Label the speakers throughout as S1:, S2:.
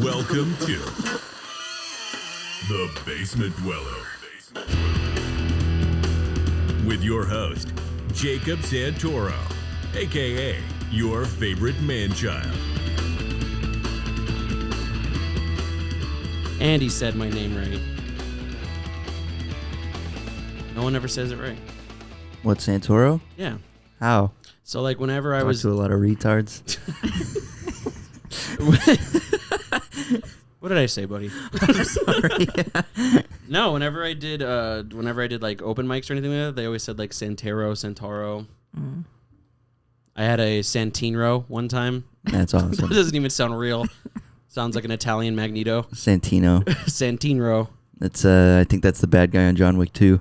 S1: Welcome to The Basement Dweller. With your host, Jacob Santoro, a.k.a. your favorite man-child.
S2: And he said my name right. No one ever says it right.
S3: What, Santoro?
S2: Yeah.
S3: How?
S2: So, like, whenever I
S3: Talk
S2: was...
S3: to a lot of retards.
S2: What did I say, buddy?
S3: I'm sorry.
S2: No, whenever I did like open mics or anything like that, they always said like Santoro.
S3: Mm.
S2: I had a Santino one time.
S3: That's
S2: It
S3: awesome.
S2: doesn't even sound real. Sounds like an Italian Magneto.
S3: Santino.
S2: Santino.
S3: That's I think that's the bad guy on John Wick 2.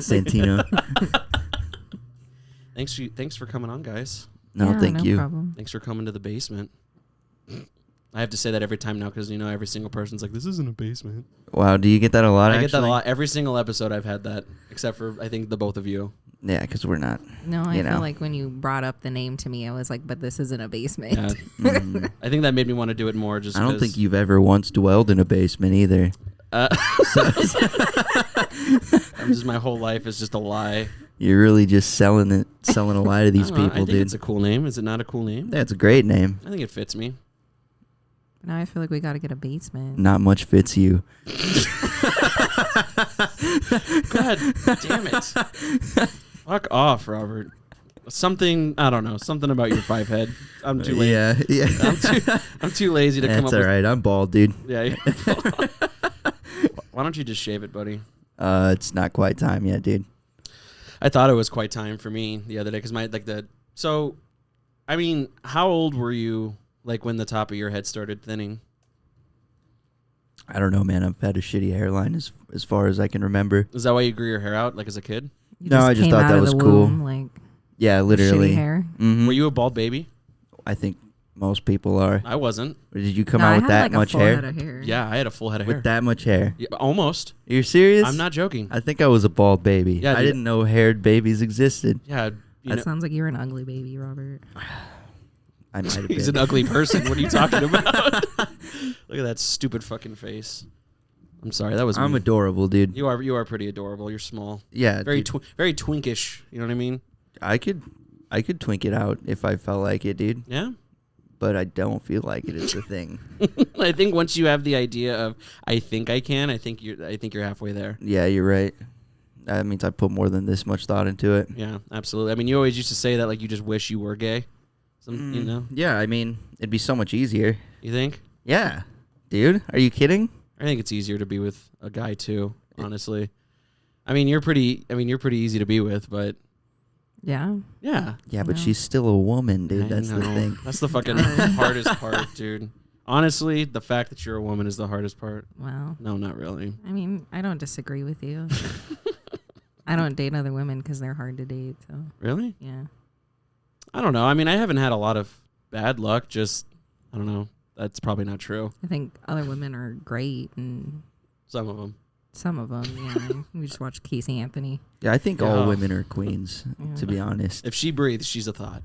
S3: Santino.
S2: Thanks for coming on, guys.
S3: No,
S4: Yeah,
S3: thank
S4: no
S3: you.
S4: problem.
S2: Thanks for coming to the basement. I have to say that every time now because, every single person's like, this isn't a basement.
S3: Wow, do you get that a lot,
S2: I
S3: actually?
S2: get that a lot. Every single episode I've had that, except for, I think, the both of you.
S3: Yeah, because we're not.
S4: No, I
S3: you
S4: feel
S3: know.
S4: like when you brought up the name to me, I was like, but this isn't a basement.
S2: Yeah. I think that made me want to do it more just
S3: I don't
S2: 'cause-
S3: think you've ever once dwelled in a basement either.
S2: just my whole life is just a lie.
S3: You're really just selling a lie to these
S2: I don't know,
S3: people,
S2: I think
S3: dude.
S2: it's a cool name. Is it not a cool name?
S3: That's a great name.
S2: I think it fits me.
S4: Now I feel like we got to get a basement.
S3: Not much fits you.
S2: God damn it. Fuck off, Robert. Something, I don't know, something about your five head. I'm too lazy.
S3: Yeah.
S2: I'm too lazy to come
S3: That's
S2: up
S3: all right. I'm bald, dude.
S2: with... Yeah. Why don't you just shave it, buddy?
S3: It's not quite time yet, dude.
S2: I thought it was quite time for me the other day because how old were you like when the top of your head started thinning?
S3: I don't know, man. I've had a shitty hairline as far as I can remember.
S2: Is that why you grew your hair out like as a kid?
S4: You
S3: No, I just
S4: came
S3: thought
S4: out
S3: that
S4: of
S3: was
S4: the
S3: cool.
S4: womb, like
S3: Yeah, literally.
S4: shitty hair.
S3: Mhm.
S2: Were you a bald baby?
S3: I think most people are.
S2: I wasn't.
S3: Or did you come
S4: No,
S3: out
S4: I
S3: with
S4: had
S3: that
S4: like
S3: much
S4: a full
S3: hair?
S4: head of hair.
S2: Yeah, I had a full head of hair.
S3: With that much hair?
S2: Yeah, almost.
S3: You're serious?
S2: I'm not joking.
S3: I think I was a bald baby.
S2: Yeah,
S3: I
S2: dude.
S3: didn't know haired babies existed.
S2: Yeah.
S4: That sounds like you're an ugly baby, Robert.
S3: I might have
S2: He's
S3: been.
S2: an ugly person. What are you talking about? Look at that stupid fucking face. I'm sorry. That was
S3: I'm
S2: me.
S3: adorable, dude.
S2: You are pretty adorable. You're small.
S3: Yeah,
S2: Very
S3: dude.
S2: very twinkish. You know what I mean?
S3: I could twink it out if I felt like it, dude.
S2: Yeah.
S3: But I don't feel like it is the thing.
S2: I think once you have the idea of I think I can, I think you're halfway there.
S3: Yeah, you're right. That means I put more than this much thought into it.
S2: Yeah, absolutely. I mean, you always used to say that like you just wish you were gay. You know?
S3: Yeah, I mean, it'd be so much easier.
S2: You think?
S3: Yeah. Dude, are you kidding?
S2: I think it's easier to be with a guy too, honestly. I mean, you're pretty easy to be with, but
S4: Yeah.
S2: yeah.
S3: Yeah, but
S4: No.
S3: she's still a woman, dude.
S2: I
S3: That's the
S2: know.
S3: thing.
S2: That's the fucking
S4: God.
S2: hardest part, dude. Honestly, the fact that you're a woman is the hardest part.
S4: Well,
S2: No, not really.
S4: I mean, I don't disagree with you. I don't date other women because they're hard to date. So
S2: Really?
S4: yeah.
S2: I don't know. I mean, I haven't had a lot of bad luck. Just, I don't know. That's probably not true.
S4: I think other women are great, and
S2: Some of them.
S4: some of them, yeah. We just watched Casey Anthony.
S3: Yeah, I think
S2: Yeah.
S3: all women are queens, to be honest.
S2: If she breathes, she's a thought.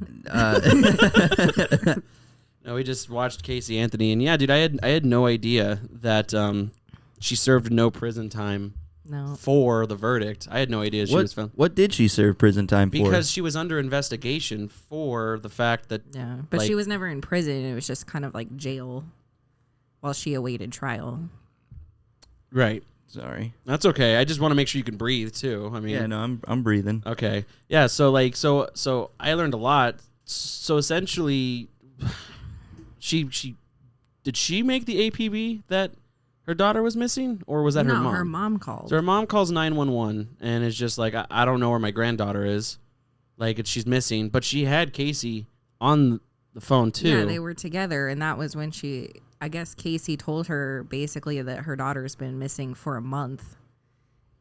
S2: No, we just watched Casey Anthony, and yeah, dude, I had no idea that she served no prison time
S4: No.
S2: for the verdict. I had no idea she was found
S3: What did she serve prison time for?
S2: because she was under investigation for the fact that
S4: Yeah. But
S2: Like-
S4: she was never in prison. It was just kind of like jail while she awaited trial.
S2: right.
S3: Sorry.
S2: That's okay. I just want to make sure you can breathe too. I mean,
S3: Yeah, no, I'm breathing.
S2: okay. Yeah, so I learned a lot. So essentially she did she make the APB that her daughter was missing, or was that
S4: no,
S2: her mom?
S4: her mom called.
S2: So her mom calls 911 and is just like, I don't know where my granddaughter is. Like, she's missing. But she had Casey on the phone, too.
S4: Yeah, they were together, and that was when I guess Casey told her basically that her daughter's been missing for a month.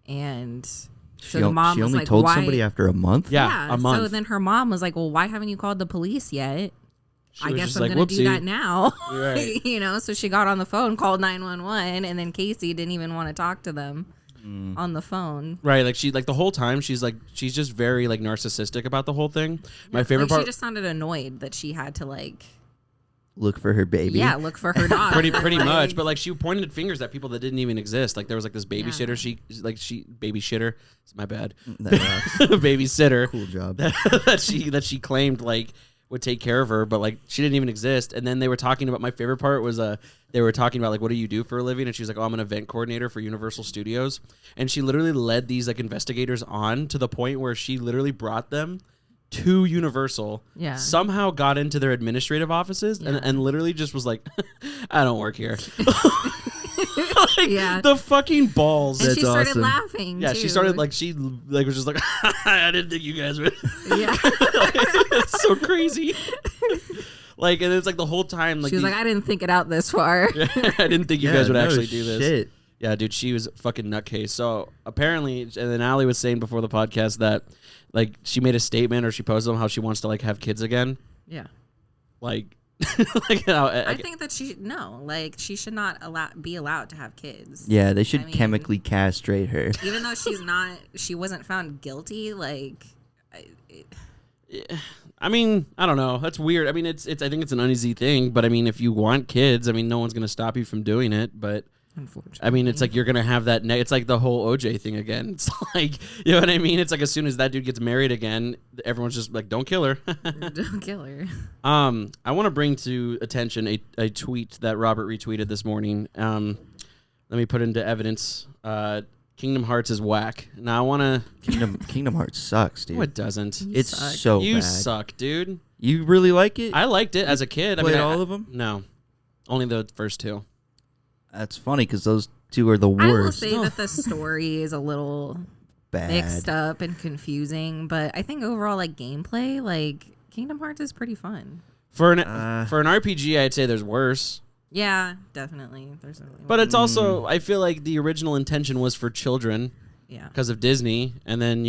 S4: And so the mom
S3: she
S4: was
S3: only
S4: like,
S3: told
S4: why?
S3: somebody after a month?
S2: Yeah, a month.
S4: So then her mom was like, well, why haven't you called the police yet?
S2: She
S4: I
S2: was
S4: guess
S2: just
S4: I'm
S2: like,
S4: going to do
S2: "Whoopsie."
S4: that now.
S2: You're right.
S4: You know, so she got on the phone, called 911, and then Casey didn't even want to talk to them on the phone.
S2: Right, like the whole time she's just very like narcissistic about the whole thing. My favorite
S4: Like,
S2: part.
S4: she just sounded annoyed that she had to
S3: look for her baby.
S4: Yeah, look for her daughter.
S2: pretty
S4: Like,
S2: much. But like she pointed fingers at people that didn't even exist. Like there was like this babysitter. She babysitter. It's my bad.
S3: That rocks.
S2: Babysitter.
S3: Cool job.
S2: that she claimed like would take care of her, but like she didn't even exist. And then they were talking about, my favorite part was they were talking about like, what do you do for a living? And she was like, oh, I'm an event coordinator for Universal Studios. And she literally led these like investigators on to the point where she literally brought them to Universal, somehow got into their administrative offices and literally just was like, I don't work here. Like, the fucking balls.
S4: And
S3: That's
S4: she started
S3: awesome.
S4: laughing.
S2: Yeah,
S4: too.
S2: she started like, she like was just like, I didn't think you guys would.
S4: Yeah.
S2: It's so crazy. Like, and it's like the whole time, like
S4: she was like, I didn't think it out this far.
S2: I didn't think you guys would
S3: no
S2: actually do this.
S3: Shit.
S2: Yeah, dude, she was a fucking nutcase. So apparently, and then Allie was saying before the podcast that like she made a statement or she posted on how she wants to like have kids again.
S4: Yeah.
S2: Like, like
S4: I think that she should not be allowed to have kids.
S3: Yeah, they should chemically castrate her.
S4: Even though she wasn't found guilty. Like,
S2: I mean, I don't know. That's weird. I mean, it's. I think it's an uneasy thing. But I mean, if you want kids, I mean, no one's gonna stop you from doing it. But
S4: unfortunately,
S2: I mean, it's like you're gonna have that. It's like the whole OJ thing again. It's like, you know what I mean? It's like as soon as that dude gets married again, everyone's just like, "Don't kill her."
S4: Don't kill her.
S2: I want to bring to attention a tweet that Robert retweeted this morning. Let me put into evidence. Kingdom Hearts is whack. Now I want to.
S3: Kingdom Hearts sucks, dude.
S2: No, it doesn't.
S3: It's
S4: suck.
S3: so
S2: You
S3: bad.
S2: suck, dude.
S3: You really like it?
S2: I liked it as a kid.
S3: Played
S2: I mean,
S3: all of them?
S2: No, only the first two.
S3: That's funny because those two are the
S4: I will
S3: worst.
S4: say that the story is a little
S3: Bad.
S4: mixed up and confusing, but I think overall, like gameplay, like Kingdom Hearts is pretty fun.
S2: For an RPG, I'd say there's worse.
S4: Yeah, definitely. There's a
S2: But it's also, I feel like the original intention was for children because of Disney, and then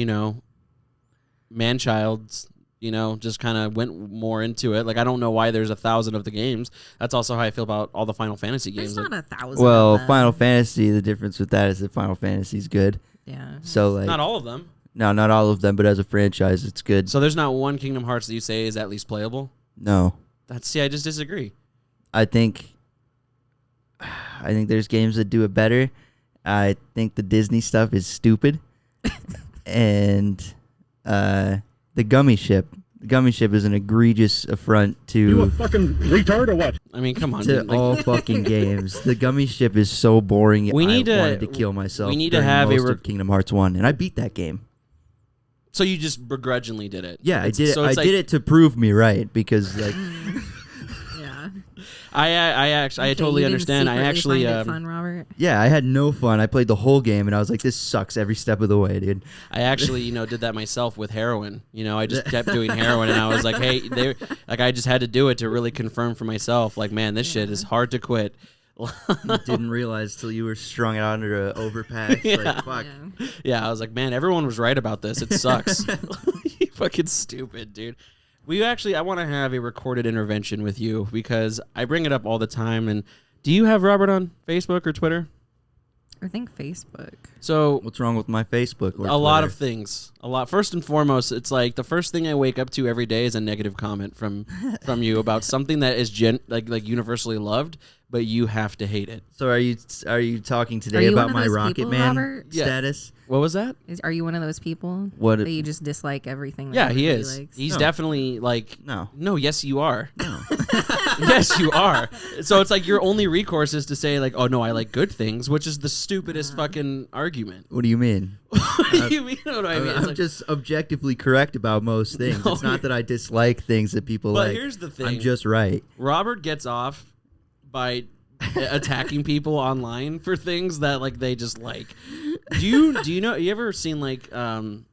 S2: man-childs, just kind of went more into it. Like I don't know why there's 1,000 of the games. That's also how I feel about all the Final Fantasy games.
S4: There's not 1,000.
S3: Well,
S4: of them.
S3: Final Fantasy, the difference with that is that Final Fantasy's good.
S4: Yeah.
S3: So like,
S2: Not all of them.
S3: no, not all of them, but as a franchise, it's good.
S2: So there's not one Kingdom Hearts that you say is at least playable?
S3: No,
S2: I just disagree.
S3: I think there's games that do it better. I think the Disney stuff is stupid, and the Gummy Ship. The Gummy Ship is an egregious affront to
S5: You a fucking retard or what?
S2: I mean, come on.
S3: to
S2: dude. Like,
S3: all fucking games. The Gummy Ship is so boring.
S2: We need
S3: I
S2: to-
S3: wanted to kill myself.
S2: we need to
S3: during
S2: have a
S3: most of Kingdom Hearts 1, and I beat that game.
S2: so you just begrudgingly did it.
S3: Yeah, I did it.
S2: So
S3: I
S2: it's like,
S3: did it to prove me right because like
S4: Yeah.
S2: I totally
S4: you didn't
S2: understand. I
S4: secretly
S2: actually
S4: find it fun, Robert.
S3: yeah, I had no fun. I played the whole game and I was like, this sucks every step of the way, dude.
S2: I actually, did that myself with heroin. I just kept doing heroin, and I was like, hey, I just had to do it to really confirm for myself, like, man, this shit is hard to quit.
S3: Didn't realize till you were strung out under an overpass. Like, fuck.
S4: Yeah.
S2: Yeah, I was like, man, everyone was right about this. It sucks. You fucking stupid, dude. I want to have a recorded intervention with you because I bring it up all the time. And do you have Robert on Facebook or Twitter?
S4: I think Facebook.
S2: So
S3: What's wrong with my Facebook? Or
S2: a lot
S3: Twitter?
S2: of things. A lot. First and foremost, it's like the first thing I wake up to every day is a negative comment from you about something that is like universally loved, but you have to hate it.
S3: So are you talking
S4: Are
S3: today
S4: you
S3: about
S4: one of
S3: my
S4: those
S3: Rocket
S4: people,
S3: Man
S4: Robert?
S2: Yeah.
S3: status?
S2: What was that?
S4: Are you one of those people
S3: What?
S4: that you just dislike everything? That
S2: Yeah, he
S4: everybody
S2: is.
S4: likes?
S2: He's
S3: No.
S2: definitely like.
S3: No.
S2: No, yes, you are.
S3: No.
S2: Yes, you are. So it's like your only recourse is to say like, "Oh no, I like good things," which is the stupidest fucking argument.
S3: What do you mean?
S2: What do you mean? What do I mean? It's
S3: I'm
S2: like-
S3: just objectively correct about most things.
S2: No,
S3: It's not that I dislike things that people
S2: But
S3: like.
S2: here's the thing.
S3: I'm just right.
S2: Robert gets off by attacking people online for things that like they just like. Do you know? You ever seen like on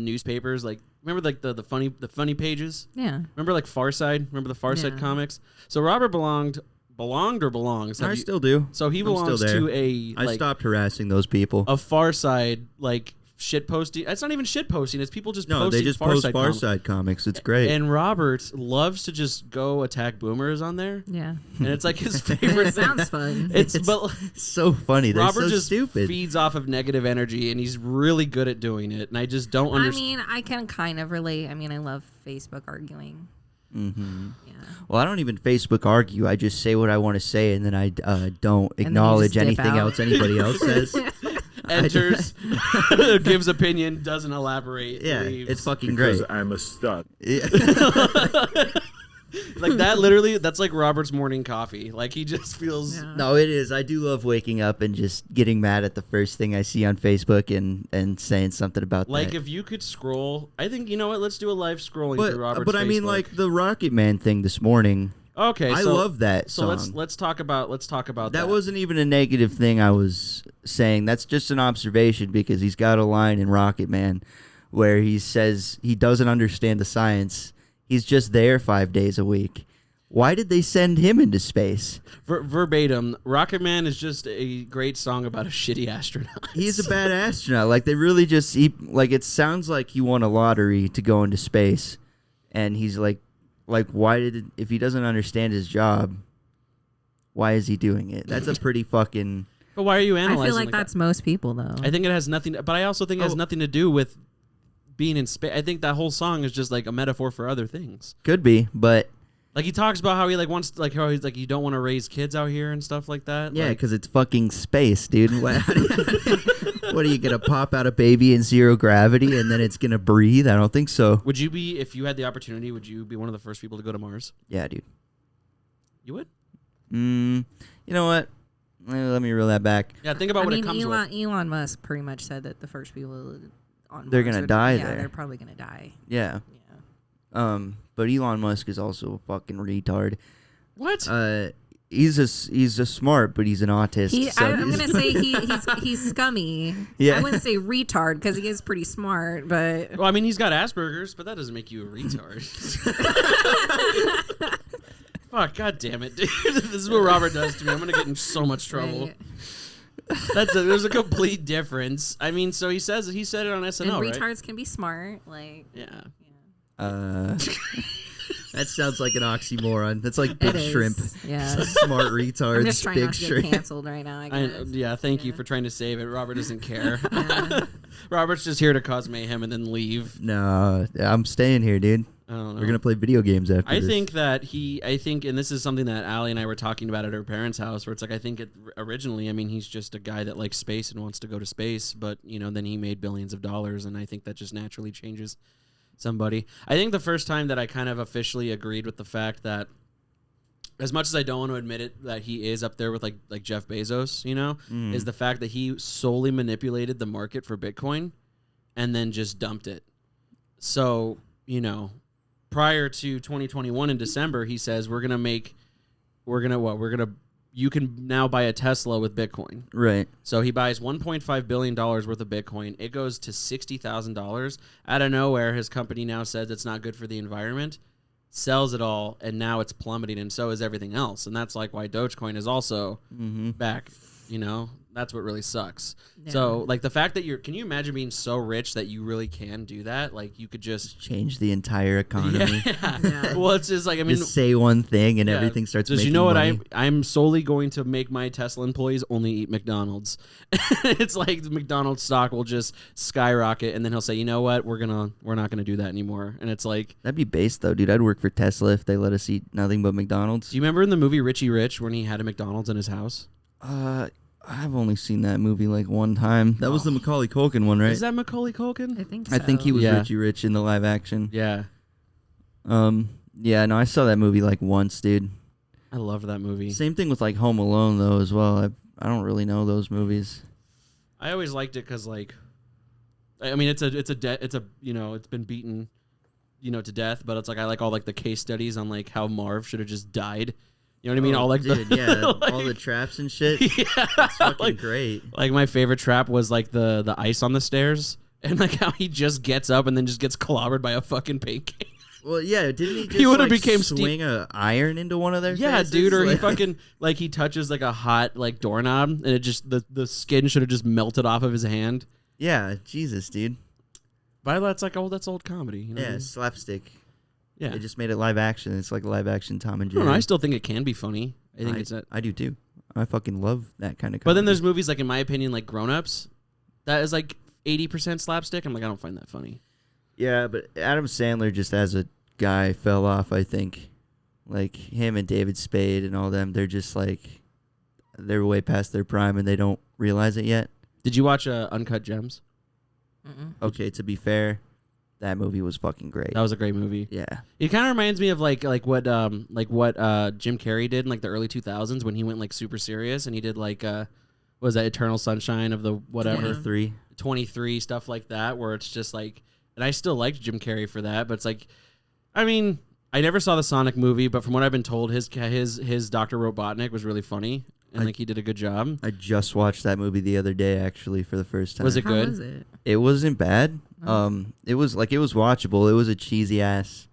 S2: newspapers like? Remember like the funny pages?
S4: Yeah.
S2: Remember like Far Side? Remember the Far Side
S4: Yeah.
S2: comics? So Robert belonged or belongs?
S3: I
S2: Have you-
S3: still do.
S2: So he
S3: I'm still
S2: belongs
S3: there.
S2: to a
S3: I
S2: like
S3: stopped harassing those people.
S2: a Far Side like shit posting. It's not even shit posting. It's people just
S3: No,
S2: posting
S3: they just
S2: Far
S3: post
S2: Side
S3: Far
S2: comics.
S3: Side comics. It's great.
S2: And Robert loves to just go attack boomers on there,
S4: Yeah.
S2: and it's like his favorite
S4: It
S2: thing.
S4: sounds fun.
S2: It's but
S3: so funny. They're
S2: Robert
S3: so
S2: just
S3: stupid.
S2: feeds off of negative energy, and he's really good at doing it. And I just don't
S4: I
S2: understand.
S4: mean, I can kind of relate. I mean, I love Facebook arguing.
S3: Mm-hmm.
S4: Yeah.
S3: Well, I don't even Facebook argue. I just say what I want to say, and then I don't
S4: then you
S3: acknowledge
S4: just dip
S3: anything
S4: out.
S3: else anybody else says.
S2: Enters, gives opinion, doesn't elaborate.
S3: Yeah,
S2: leaves.
S3: it's fucking
S5: Because
S3: great.
S5: I'm a stud.
S3: Yeah.
S2: Like that. Literally, that's like Robert's morning coffee. Like he just feels.
S4: Yeah.
S3: No, it is. I do love waking up and just getting mad at the first thing I see on Facebook and saying something about
S2: Like
S3: that.
S2: if you could scroll, I think you know what. Let's do a live scrolling through Robert's.
S3: But I mean,
S2: Facebook.
S3: like the Rocket Man thing this morning.
S2: Okay,
S3: I
S2: so,
S3: love that
S2: So
S3: song.
S2: let's talk about that.
S3: That wasn't even a negative thing I was saying. That's just an observation because he's got a line in Rocket Man where he says he doesn't understand the science. He's just there 5 days a week. Why did they send him into space?
S2: verbatim. Rocket Man is just a great song about a shitty astronaut.
S3: He's a bad astronaut. Like they really just it sounds like he won a lottery to go into space, and he's like if he doesn't understand his job, why is he doing it? That's a pretty fucking.
S2: But why are you
S4: I
S2: analyzing?
S4: feel like that's most people though.
S2: I think it has nothing. But I also think it has nothing to do with being in space. I think that whole song is just like a metaphor for other things.
S3: Could be, but
S2: Like he talks about how he like wants, like how he's like you don't want to raise kids out here and stuff like that.
S3: yeah,
S2: Like,
S3: because it's fucking space, dude. What are you gonna pop out a baby in zero gravity and then it's gonna breathe? I don't think so.
S2: would you be, if you had the opportunity, would you be one of the first people to go to Mars?
S3: Yeah, dude.
S2: You would.
S3: You know what? Let me reel that back.
S2: Yeah, think about
S4: I
S2: what
S4: mean,
S2: it comes with.
S4: Elon Musk pretty much said that the first people on
S3: They're
S4: Mars
S3: gonna
S4: would-
S3: die
S4: yeah,
S3: there.
S4: they're probably gonna die.
S3: Yeah.
S4: Yeah.
S3: But Elon Musk is also a fucking retard.
S2: What?
S3: He's a smart, but he's an autist. so
S4: I'm
S3: he's-
S4: gonna say he's scummy.
S3: Yeah.
S4: I wouldn't say retard because he is pretty smart, but
S2: Well, I mean, he's got Asperger's, but that doesn't make you a retard. Fuck, god damn it, dude. This is what Robert does to me. I'm gonna get in so much trouble.
S4: right.
S2: There's a complete difference. I mean, so he said it on SNL,
S4: And
S2: right?
S4: retards can be smart. Like
S2: Yeah.
S3: that sounds like an oxymoron. That's like
S4: it
S3: big
S4: is.
S3: shrimp.
S4: Yeah.
S3: Smart retards.
S4: I'm just trying
S3: big
S4: not to get
S3: shrimp.
S4: canceled right now. I guess.
S2: Yeah, thank you for trying to save it. Robert doesn't care. Robert's just here to cause mayhem and then leave.
S3: No, I'm staying here, dude.
S2: I don't know.
S3: We're gonna play video games after
S2: I
S3: this.
S2: think and this is something that Allie and I were talking about at her parents' house, where it's like, I think originally, I mean, he's just a guy that likes space and wants to go to space, but, you know, then he made billions of dollars, and I think that just naturally changes somebody. I think the first time that I kind of officially agreed with the fact that, as much as I don't want to admit it, that he is up there with like Jeff Bezos, you know, is the fact that he solely manipulated the market for Bitcoin and then just dumped it. So, you know, prior to 2021 in December, he says you can now buy a Tesla with Bitcoin.
S3: right.
S2: So he buys $1.5 billion worth of Bitcoin. It goes to $60,000. Out of nowhere, his company now says it's not good for the environment, sells it all, and now it's plummeting, and so is everything else. And that's like why Dogecoin is also back, you know? That's what really sucks.
S4: Yeah.
S2: So, like, the fact that can you imagine being so rich that you really can do that? Like, you could just...
S3: Change the entire economy.
S4: Yeah.
S2: Well, it's just like, I mean...
S3: Just say one thing and
S2: yeah.
S3: everything starts
S2: Does
S3: making
S2: you know what
S3: money.
S2: I'm solely going to make my Tesla employees only eat McDonald's. It's like the McDonald's stock will just skyrocket, and then he'll say, you know what, we're not gonna do that anymore. And it's like,
S3: That'd be based though, dude. I'd work for Tesla if they let us eat nothing but McDonald's.
S2: do you remember in the movie Richie Rich when he had a McDonald's in his house?
S3: I've only seen that movie like one time. That was the Macaulay Culkin one, right?
S2: Is that Macaulay Culkin?
S4: I think so.
S3: I think he was
S2: Yeah.
S3: Richie Rich in the live action.
S2: Yeah,
S3: Yeah, no, I saw that movie like once, dude.
S2: I love that movie.
S3: Same thing with like Home Alone though as well. I don't really know those movies.
S2: I always liked it because, like, I mean, it's a you know, it's been beaten, you know, to death, but it's like I like all like the case studies on like how Marv should have just died. You know what I mean? All like
S3: dude,
S2: the,
S3: yeah,
S2: like-
S3: all the traps and shit.
S2: Yeah,
S3: It's fucking
S2: like,
S3: great.
S2: like my favorite trap was like the ice on the stairs, and like how he just gets up and then just gets clobbered by a fucking pancake.
S3: Well, yeah, didn't he just
S2: He would've
S3: like,
S2: became
S3: swing a iron into one of their
S2: Yeah,
S3: faces?
S2: dude, or he
S3: Like-
S2: fucking like he touches like a hot like doorknob, and it just the skin should have just melted off of his hand.
S3: Yeah, Jesus, dude.
S2: But that's like that's old comedy. You know what I
S3: Yeah,
S2: mean?
S3: slapstick.
S2: Yeah.
S3: They just made it live action. It's like live action Tom and
S2: I
S3: Jerry.
S2: don't know. I still think it can be funny. I think it's.
S3: I do too. I fucking love that kind of.
S2: But then
S3: comedy.
S2: there's movies like, in my opinion, like Grown Ups, that is like 80% slapstick. I'm like, I don't find that funny.
S3: Yeah, but Adam Sandler just has a guy fell off, I think. Like, him and David Spade and all them, they're just like, they're way past their prime and they don't realize it yet.
S2: Did you watch Uncut Gems?
S4: Mm-mm.
S3: Okay, to be fair, that movie was fucking great.
S2: That was a great movie.
S3: Yeah.
S2: It kind of reminds me of like what Jim Carrey did in like the early 2000s when he went like super serious and he did like what was that, Eternal Sunshine of the whatever, 23 stuff like that, where it's just like, and I still liked Jim Carrey for that, but it's like, I mean, I never saw the Sonic movie, but from what I've been told, his Dr. Robotnik was really funny and like he did a good job.
S3: I just watched that movie the other day, actually, for the first time.
S2: Was it
S4: How
S2: good?
S4: was it?
S3: It wasn't bad.
S4: Oh.
S3: It was watchable. It was a cheesy ass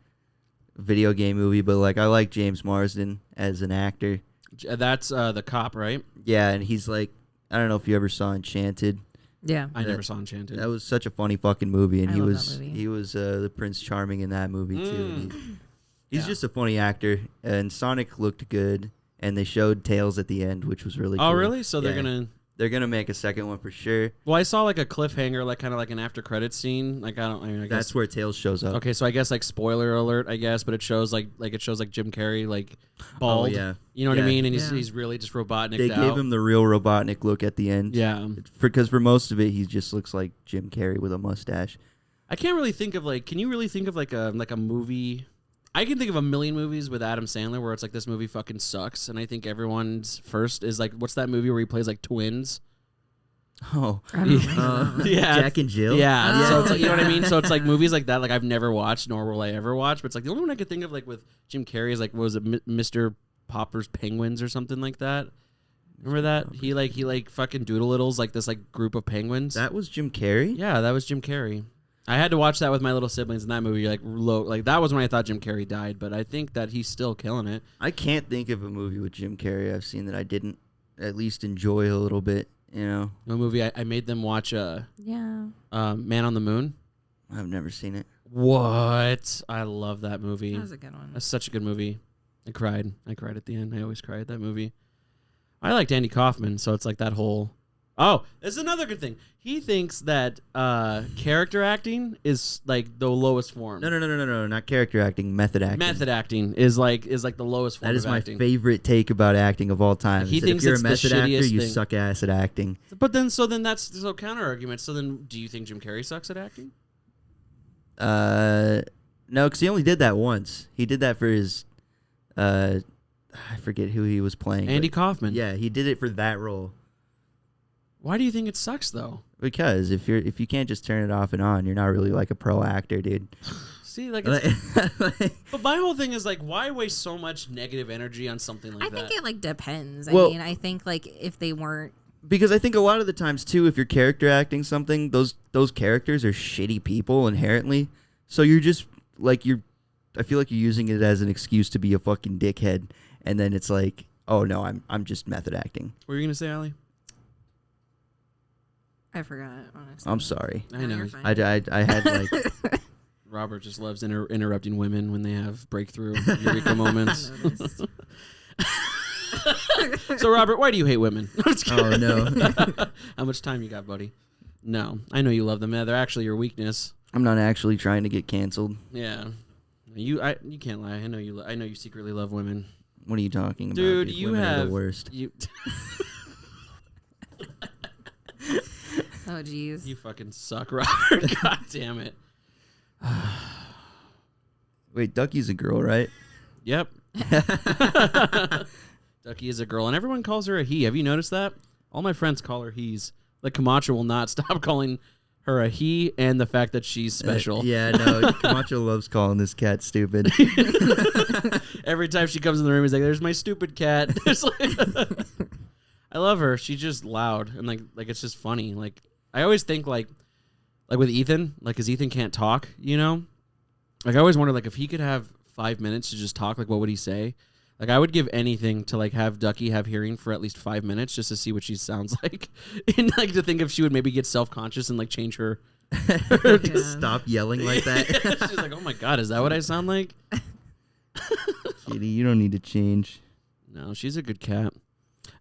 S3: video game movie, but like, I like James Marsden as an actor.
S2: That's the cop, right?
S3: Yeah, and he's like, I don't know if you ever saw Enchanted.
S4: Yeah.
S2: I never saw Enchanted.
S3: That was such a funny fucking movie, and
S4: I
S3: he
S4: love
S3: was
S4: that movie.
S3: he was the Prince Charming in that movie too. He's
S2: Yeah.
S3: just a funny actor, and Sonic looked good, and they showed Tails at the end, which was really cool.
S2: Oh, really? So
S3: Yeah.
S2: they're gonna
S3: They're gonna make a second one for sure.
S2: Well, I saw like a cliffhanger, like kind of like an after credits scene. Like I guess
S3: That's where Tails shows up.
S2: Okay, so I guess like spoiler alert, I guess, but it shows like Jim Carrey like bald.
S3: Oh, yeah.
S2: You know what I
S3: Yeah.
S2: mean? And
S4: Yeah.
S2: he's really just Robotnik
S3: They
S2: out.
S3: gave him the real Robotnik look at the end.
S2: Yeah.
S3: Because for most of it, he just looks like Jim Carrey with a mustache.
S2: I can't really think of like. Can you really think of like a movie? I can think of a million movies with Adam Sandler where it's like this movie fucking sucks, and I think everyone's first is like, what's that movie where he plays like twins?
S3: Oh,
S4: I don't remember.
S2: Yeah.
S3: Jack and Jill.
S2: Yeah,
S4: Oh,
S2: so it's like, you know what I mean.
S4: yeah.
S2: So it's like movies like that, like I've never watched, nor will I ever watch. But it's like the only one I could think of, like with Jim Carrey, is like, what was it, Mr. Popper's Penguins or something like that? Remember that he like fucking doodle-littles like this like group of penguins.
S3: That was Jim Carrey.
S2: Yeah, that was Jim Carrey. I had to watch that with my little siblings in that movie. Like that was when I thought Jim Carrey died, but I think that he's still killing it.
S3: I can't think of a movie with Jim Carrey I've seen that I didn't at least enjoy a little bit. You know,
S2: A movie I made them watch
S4: Yeah.
S2: Man on the Moon.
S3: I've never seen it.
S2: What? I love that movie.
S4: That was a good one.
S2: That's such a good movie. I cried at the end. I always cry at that movie. I liked Andy Kaufman, so it's like that whole... Oh, there's another good thing. He thinks that character acting is like the lowest form.
S3: No, not character acting, method acting.
S2: Method acting is like the lowest form
S3: That is
S2: of
S3: my
S2: acting.
S3: favorite take about acting of all time.
S2: He
S3: is that
S2: thinks
S3: if you're
S2: it's
S3: a
S2: the
S3: method actor,
S2: shittiest
S3: you
S2: thing.
S3: suck ass at acting.
S2: But then that's so counter argument. So then, do you think Jim Carrey sucks at acting?
S3: No, because he only did that once. He did that for his, I forget who he was playing.
S2: Andy
S3: but
S2: Kaufman.
S3: yeah, he did it for that role.
S2: Why do you think it sucks though?
S3: Because if you can't just turn it off and on, you're not really like a pro actor, dude.
S2: See, like, it's, but my whole thing is like, why waste so much negative energy on something like
S4: I
S2: that?
S4: think it like depends.
S3: Well-
S4: I mean, I think like if they weren't,
S3: Because I think a lot of the times too, if you're character acting something, those characters are shitty people inherently. So you're just like I feel like you're using it as an excuse to be a fucking dickhead, and then it's like, oh no, I'm just method acting.
S2: What were you gonna say, Ali?
S4: I forgot. Honestly,
S3: I'm sorry.
S2: I know.
S4: you're fine.
S3: I had like
S2: Robert just loves interrupting women when they have breakthrough eureka moments.
S4: I noticed.
S2: So, Robert, why do you hate women?
S3: oh no,
S2: How much time you got, buddy? No, I know you love them. They're actually your weakness.
S3: I'm not actually trying to get canceled.
S2: Yeah, you can't lie. I know you secretly love women,
S3: What are you talking about,
S2: dude. You
S3: Women are
S2: have
S3: the worst.
S2: You
S4: Oh jeez.
S2: you fucking suck, Robert. God damn it.
S3: Wait, Ducky's a girl, right?
S2: Yep. Ducky is a girl, and everyone calls her a he. Have you noticed that? All my friends call her he's. Like Camacho will not stop calling her a he, and the fact that she's special.
S3: Yeah, no, Camacho loves calling this cat stupid.
S2: Every time she comes in the room, he's like, "There's my stupid cat." I love her. She's just loud and like it's just funny. Like I always think like with Ethan, like because Ethan can't talk, you know. Like I always wonder like if he could have 5 minutes to just talk, like what would he say? Like I would give anything to like have Ducky have hearing for at least 5 minutes just to see what she sounds like, and like to think if she would maybe get self-conscious and like change her.
S4: Yeah.
S3: Stop yelling like that.
S2: She's like, "Oh my god, is that what I sound like?"
S3: Kitty, you don't need to change.
S2: No, she's a good cat.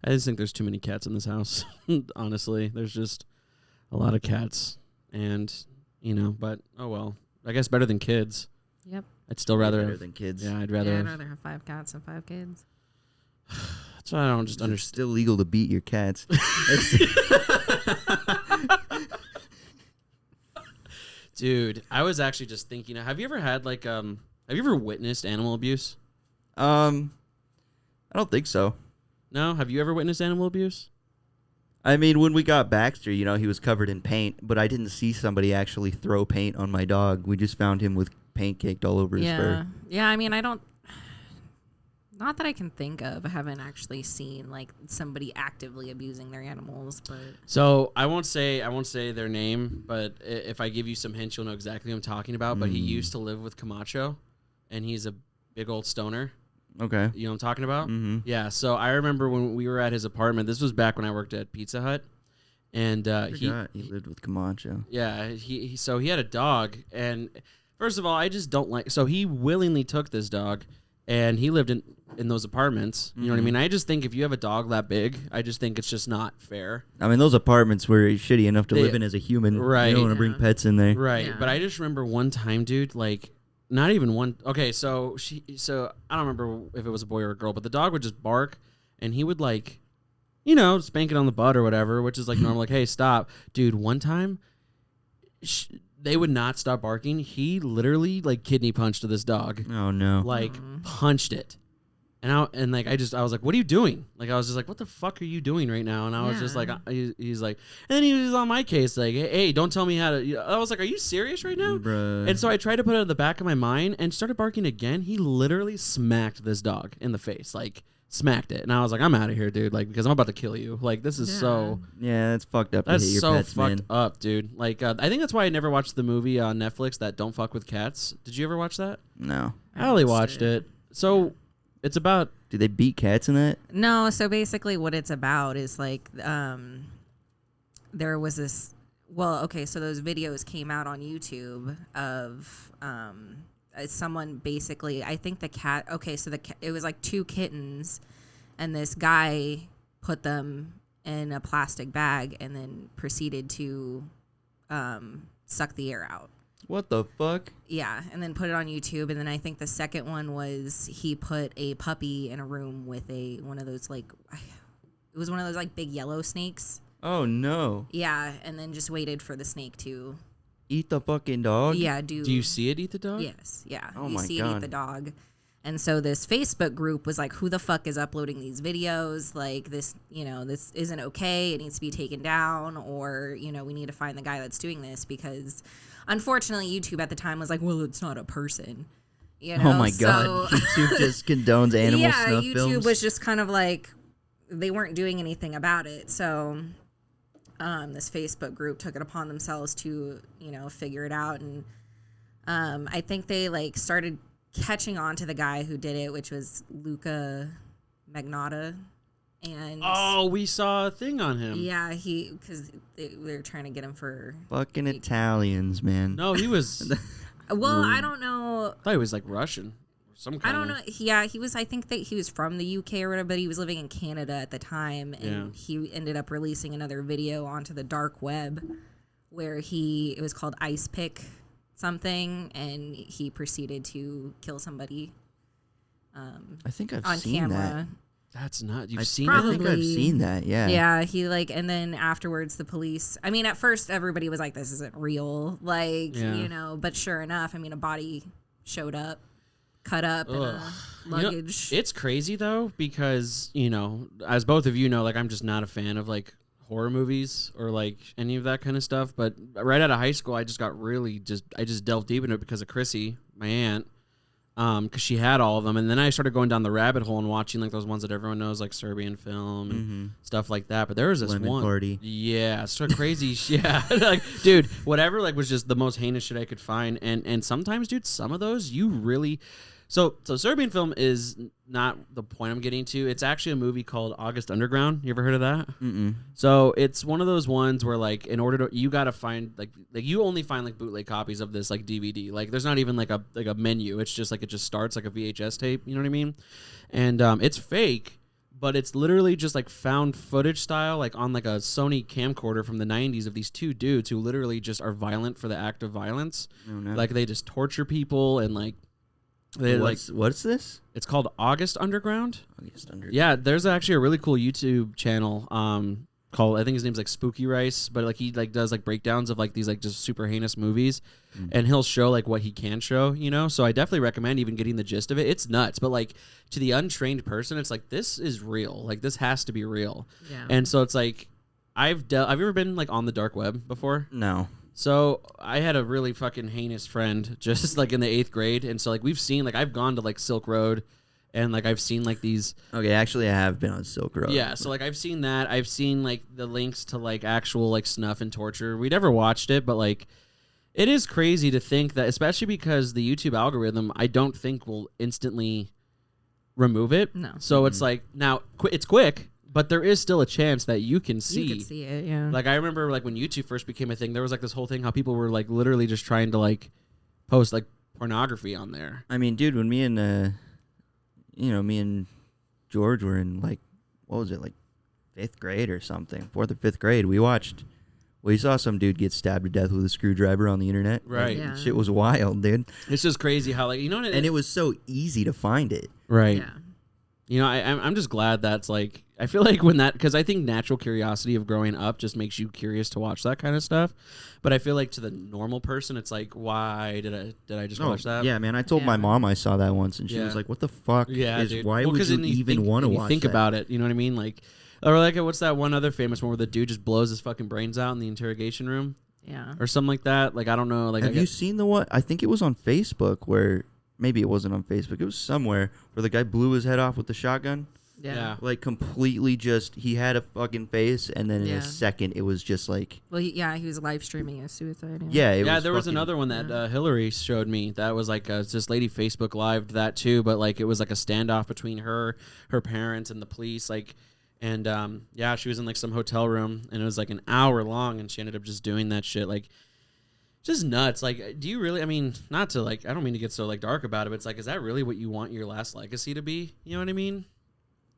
S2: I just think there's too many cats in this house. Honestly, there's just a lot of cats, and but oh well. I guess better than kids.
S4: Yep.
S2: I'd still rather
S3: better
S2: have,
S3: than kids.
S2: Yeah, I'd
S4: Yeah,
S2: rather.
S4: I'd rather have 5 cats than 5 kids.
S2: That's why I don't just
S3: It's
S2: understand.
S3: still legal to beat your cats.
S2: Dude, I was actually just thinking. Have you ever had like Have you ever witnessed animal abuse?
S3: I don't think so.
S2: No. Have you ever witnessed animal abuse?
S3: I mean, when we got Baxter, you know, he was covered in paint, but I didn't see somebody actually throw paint on my dog. We just found him with paint caked all over his fur.
S4: Yeah, I mean, I don't. Not that I can think of. I haven't actually seen like somebody actively abusing their animals, but
S2: So I won't say their name, but if I give you some hints, you'll know exactly who I'm talking about. But he used to live with Camacho, and he's a big old stoner.
S3: Okay.
S2: You know what I'm talking about?
S3: Mm-hmm.
S2: Yeah. So I remember when we were at his apartment. This was back when I worked at Pizza Hut, and
S3: He lived with Camacho.
S2: yeah, he so he had a dog, and first of all, I just don't like. So he willingly took this dog, and he lived in those apartments. You know what I mean? I just think if you have a dog that big, I just think it's just not fair.
S3: I mean, those apartments were shitty enough to live in as a human.
S2: Right.
S3: You don't want to bring
S4: Yeah.
S3: pets in there.
S2: Right.
S4: Yeah.
S2: But I just remember one time, dude, like not even one. Okay, so I don't remember if it was a boy or a girl, but the dog would just bark, and he would like, you know, spank it on the butt or whatever, which is like normal. Like, hey, stop, dude. One time, they would not stop barking. He literally like kidney punched this dog,
S3: Oh, no.
S2: like punched it. And I was like, what are you doing? Like, I was just like, what the fuck are you doing right now? And I was just like, he's like, and then he was on my case, like, hey, don't tell me how to. I was like, are you serious right now?
S3: Bruh.
S2: And so I tried to put it in the back of my mind and started barking again. He literally smacked this dog in the face, like smacked it. And I was like, I'm out of here, dude, like, because I'm about to kill you. Like, this is so.
S3: Yeah, that's fucked up to
S2: That's
S3: hit your
S2: so
S3: pets,
S2: fucked
S3: man.
S2: up, dude. Like, I think that's why I never watched the movie on Netflix that Don't Fuck with Cats. Did you ever watch that?
S3: No.
S2: I only watched it. So it's about.
S3: Do they beat cats in that?
S4: no. So basically, what it's about is like, there was this. Well, okay, so those videos came out on YouTube of someone basically. I think the cat. Okay, so it was like 2 kittens, and this guy put them in a plastic bag and then proceeded to suck the air out.
S3: What the fuck?
S4: Yeah, and then put it on YouTube. And then I think the second one was he put a puppy in a room with one of those like, it was one of those like big yellow snakes.
S3: Oh, no.
S4: Yeah, and then just waited for the snake to,
S3: Eat the fucking dog?
S4: yeah,
S2: Do you see it eat the dog?
S4: Yes, yeah.
S3: Oh
S4: you
S3: my
S4: see it
S3: God.
S4: eat the dog. And so this Facebook group was like, who the fuck is uploading these videos? Like this, you know, this isn't okay. It needs to be taken down, or, you know, we need to find the guy that's doing this, because unfortunately YouTube at the time was like, well, it's not a person. You know?
S3: Oh, my God.
S4: So,
S3: YouTube just condones animal
S4: yeah,
S3: snuff
S4: YouTube
S3: films?
S4: was just kind of like, they weren't doing anything about it. So this Facebook group took it upon themselves to, you know, figure it out. And I think they like started catching on to the guy who did it, which was Luca Magnotta. And
S2: Oh, we saw a thing on him.
S4: yeah, because they were trying to get him for,
S3: Fucking Italians, man.
S2: No, he was.
S4: well, I don't know.
S2: I thought he was like Russian or some kind.
S4: I don't know. Yeah, he was. I think that he was from the UK or whatever, but he was living in Canada at the time, and he ended up releasing another video onto the dark web, where it was called Ice Pick something, and he proceeded to kill somebody
S3: I think I've
S4: on
S3: seen
S4: camera.
S2: That's not. You've
S3: that.
S2: seen
S3: I
S2: it?
S3: think I've
S4: Probably.
S3: seen that, yeah.
S4: Yeah, he like, and then afterwards the police, I mean, at first everybody was like, this isn't real, like,
S2: Yeah.
S4: you know, but sure enough, I mean, a body showed up, cut up in a
S2: You know,
S4: luggage.
S2: it's crazy though, because you know, as both of you know, like I'm just not a fan of like horror movies or like any of that kind of stuff. But right out of high school, I just got really I just delved deep into it because of Chrissy, my aunt, because she had all of them, and then I started going down the rabbit hole and watching like those ones that everyone knows, like Serbian film and stuff like that. But there was this
S3: Lemon
S2: one,
S3: Party.
S2: yeah, so crazy, yeah, like dude, whatever, like was just the most heinous shit I could find, and sometimes, dude, some of those you really. So Serbian film is not the point I'm getting to. It's actually a movie called August Underground. You ever heard of that?
S3: Mm-mm.
S2: So it's one of those ones where like in order to you gotta find like you only find like bootleg copies of this like DVD. Like there's not even like a menu. It's just like it just starts like a VHS tape. You know what I mean? And it's fake, but it's literally just like found footage style, like on like a Sony camcorder from the 90s of these 2 dudes who literally just are violent for the act of violence.
S3: Oh, no.
S2: Like they just torture people and like They,
S3: What's this?
S2: it's called August Underground.
S3: August Underground.
S2: Yeah, there's actually a really cool YouTube channel called, I think his name's like Spooky Rice, but like he like does like breakdowns of like these like just super heinous movies, and he'll show like what he can show, you know. So I definitely recommend even getting the gist of it. It's nuts, but like to the untrained person, it's like this is real. Like this has to be real.
S4: Yeah.
S2: And so it's like I've you ever been like on the dark web before?
S3: No.
S2: So I had a really fucking heinous friend just like in the 8th grade, and so like we've seen like I've gone to like Silk Road, and like I've seen like these.
S3: Okay, actually, I have been on Silk Road.
S2: Yeah, so like I've seen that. I've seen like the links to like actual like snuff and torture. We never watched it, but like it is crazy to think that, especially because the YouTube algorithm, I don't think will instantly remove it.
S4: No.
S2: So it's like now it's quick, but there is still a chance that you can see.
S4: You could see it, yeah.
S2: Like I remember like when YouTube first became a thing, there was like this whole thing how people were like literally just trying to like post like pornography on there.
S3: I mean, dude, when me and George were in like, what was it, like 5th grade or something, 4th or 5th grade, we saw some dude get stabbed to death with a screwdriver on the internet.
S2: Right.
S3: Like,
S4: Yeah.
S3: shit was wild, dude.
S2: It's just crazy how like, you know what
S3: And it was so easy to find it.
S2: right.
S4: Yeah.
S2: You know, I'm just glad that's like, I feel like when that, because I think natural curiosity of growing up just makes you curious to watch that kind of stuff. But I feel like to the normal person, it's like, why did I just watch that?
S3: Yeah, man. I told my
S4: Yeah.
S3: mom I saw that once, and she
S2: Yeah.
S3: was like, "What the fuck?
S2: Yeah,
S3: is
S2: dude.
S3: why
S2: Well,
S3: would
S2: 'cause
S3: you
S2: then
S3: even want to watch
S2: think
S3: that?"
S2: about it, you know what I mean? Like, or like, what's that one other famous one where the dude just blows his fucking brains out in the interrogation room
S4: Yeah.
S2: or something like that? Like, I don't know. Like,
S3: Have you seen the one? I think it was on Facebook where maybe it wasn't on Facebook. It was somewhere where the guy blew his head off with the shotgun.
S2: Yeah.
S3: Like completely just he had a fucking face, and then in
S4: Yeah.
S3: a second it was just like
S4: Well, he was live streaming his suicide.
S3: yeah.
S2: There was
S3: fucking-
S2: another one that Hillary showed me that was like this lady Facebook lived that too, but like it was like a standoff between her parents, and the police. Like, and she was in like some hotel room, and it was like an hour long, and she ended up just doing that shit. Like, just nuts. Like, do you really? I mean, not to like. I don't mean to get so like dark about it, but it's like, is that really what you want your last legacy to be? You know what I mean?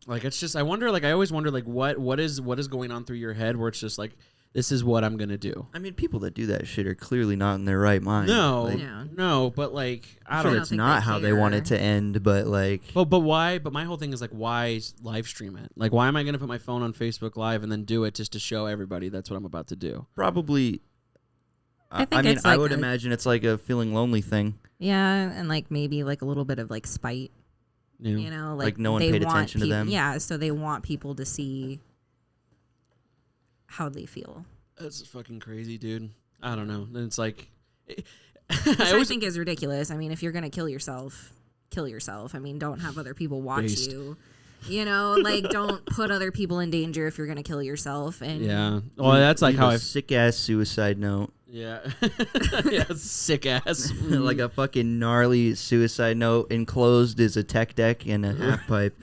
S2: Like, it's just, I wonder, like, I always wonder, like, what is going on through your head where it's just like, this is what I'm gonna do.
S3: I mean, people that do that shit are clearly not in their right mind.
S2: No,
S3: Like,
S4: Yeah.
S2: no, but like, I
S3: I'm
S2: don't.
S3: sure
S4: know.
S3: it's
S4: think
S3: not
S4: they
S3: how they want
S4: care.
S3: it to end, but like,
S2: But why? But my whole thing is like, why live stream it? Like, why am I gonna put my phone on Facebook Live and then do it just to show everybody that's what I'm about to do?
S3: probably.
S4: I think
S3: mean,
S4: it's
S3: I
S4: like
S3: would
S4: a-
S3: imagine it's like a feeling lonely thing.
S4: Yeah, and like maybe like a little bit of like spite. You know,
S3: Like, no one
S4: they
S3: paid
S4: want
S3: attention to them?
S4: Yeah, so they want people to see how they feel.
S2: That's fucking crazy, dude. I don't know. And it's like,
S4: Which
S2: I
S4: I
S2: always
S4: think is ridiculous. I mean, if you're gonna kill yourself, kill yourself. I mean, don't have other people watch
S2: Based.
S4: you. You know, like don't put other people in danger if you're gonna kill yourself. And
S2: yeah. Well, that's like
S3: Leave
S2: how
S3: a
S2: I.
S3: sick ass suicide note.
S2: Yeah. Yeah. Sick ass.
S3: Like a fucking gnarly suicide note. Enclosed is a tech deck and a half pipe.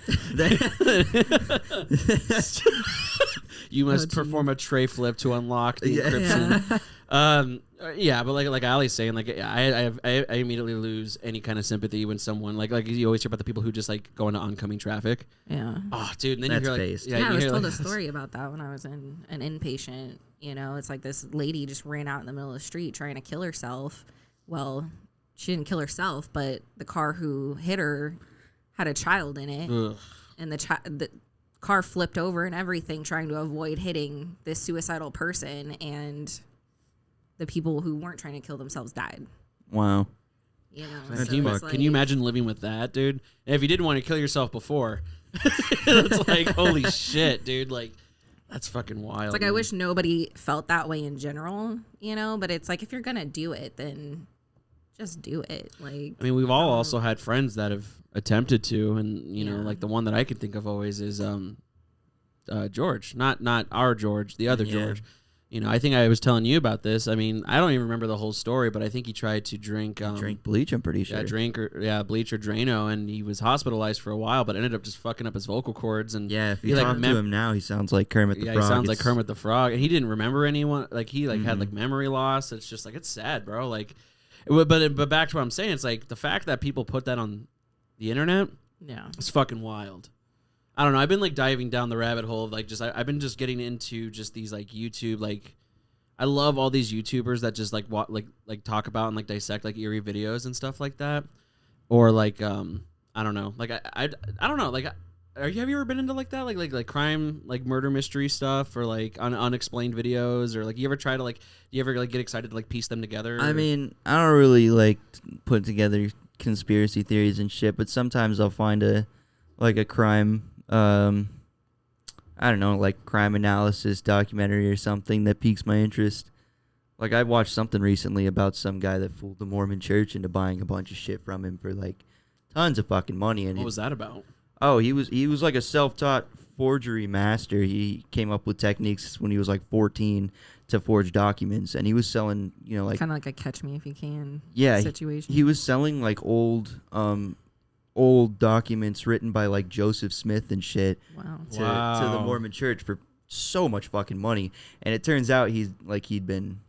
S2: You must perform a tray flip to unlock the encryption. But like Ali's saying, like I immediately lose any kind of sympathy when someone like you always hear about the people who just like go into oncoming traffic.
S4: yeah.
S2: Oh, dude, and then
S3: That's
S2: you hear like
S3: based.
S4: Yeah,
S2: you
S4: I was
S2: hear,
S4: told
S2: like,
S4: a story about that when I was in an inpatient. You know, it's like this lady just ran out in the middle of the street trying to kill herself. Well, she didn't kill herself, but the car who hit her had a child in it,
S2: Ugh.
S4: and the car flipped over and everything, trying to avoid hitting this suicidal person, and the people who weren't trying to kill themselves died.
S3: Wow.
S4: You know,
S3: That's
S4: so it's
S3: fucked.
S4: like,
S2: Can you imagine living with that, dude? And if you didn't want to kill yourself before, it's like holy shit, dude. Like that's fucking wild.
S4: It's like I
S2: man.
S4: wish nobody felt that way in general, you know. But it's like if you're gonna do it, then just do it. Like
S2: I mean, we've all also had friends that have attempted to, and you know,
S4: Yeah.
S2: like the one that I can think of always is George, not our George, the other
S3: Yeah.
S2: George. You know, I think I was telling you about this. I mean, I don't even remember the whole story, but I think he tried to drink
S3: Drink bleach, I'm pretty sure.
S2: bleach or Drano, and he was hospitalized for a while, but ended up just fucking up his vocal cords. And
S3: Yeah, if
S2: he,
S3: you
S2: like,
S3: talk to him now, he sounds like Kermit the
S2: yeah,
S3: Frog.
S2: he sounds like
S3: It's-
S2: Kermit the Frog, and he didn't remember anyone. Like he like
S3: Mm-hmm.
S2: had like memory loss. It's just like it's sad, bro. Like, but back to what I'm saying, it's like the fact that people put that on the internet.
S4: yeah,
S2: It's fucking wild. I don't know. I've been like diving down the rabbit hole of like just I've been just getting into just these like YouTube like I love all these YouTubers that just like like talk about and like dissect like eerie videos and stuff like that. or like I don't know, like I don't know, like have you ever been into like that, like crime, like murder mystery stuff, or like unexplained videos, or like you ever try to like you ever like get excited to like piece them together?
S3: I mean, I don't really like put together conspiracy theories and shit, but sometimes I'll find a crime, I don't know, like crime analysis documentary or something that piques my interest. Like I watched something recently about some guy that fooled the Mormon church into buying a bunch of shit from him for like tons of fucking money. And
S2: what was that about?
S3: Oh, he was like a self-taught forgery master. He came up with techniques when he was like 14 to forge documents, and he was selling, like
S4: kind of like a Catch Me If You Can situation.
S3: He was selling like old documents written by like Joseph Smith and shit to the Mormon church for so much fucking money. And it turns out he'd been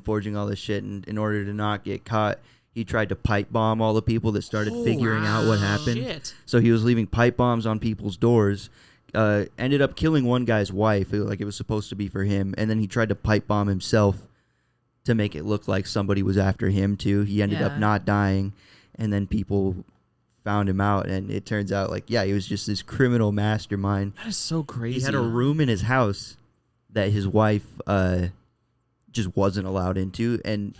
S3: forging all this shit, and in order to not get caught, he tried to pipe bomb all the people that started figuring out what happened.
S2: Shit.
S3: So he was leaving pipe bombs on people's doors. Ended up killing one guy's wife. It was supposed to be for him, and then he tried to pipe bomb himself to make it look like somebody was after him too. He ended up not dying, and then people found him out, and it turns out he was just this criminal mastermind.
S2: That is so crazy.
S3: He had a room in his house that his wife just wasn't allowed into, and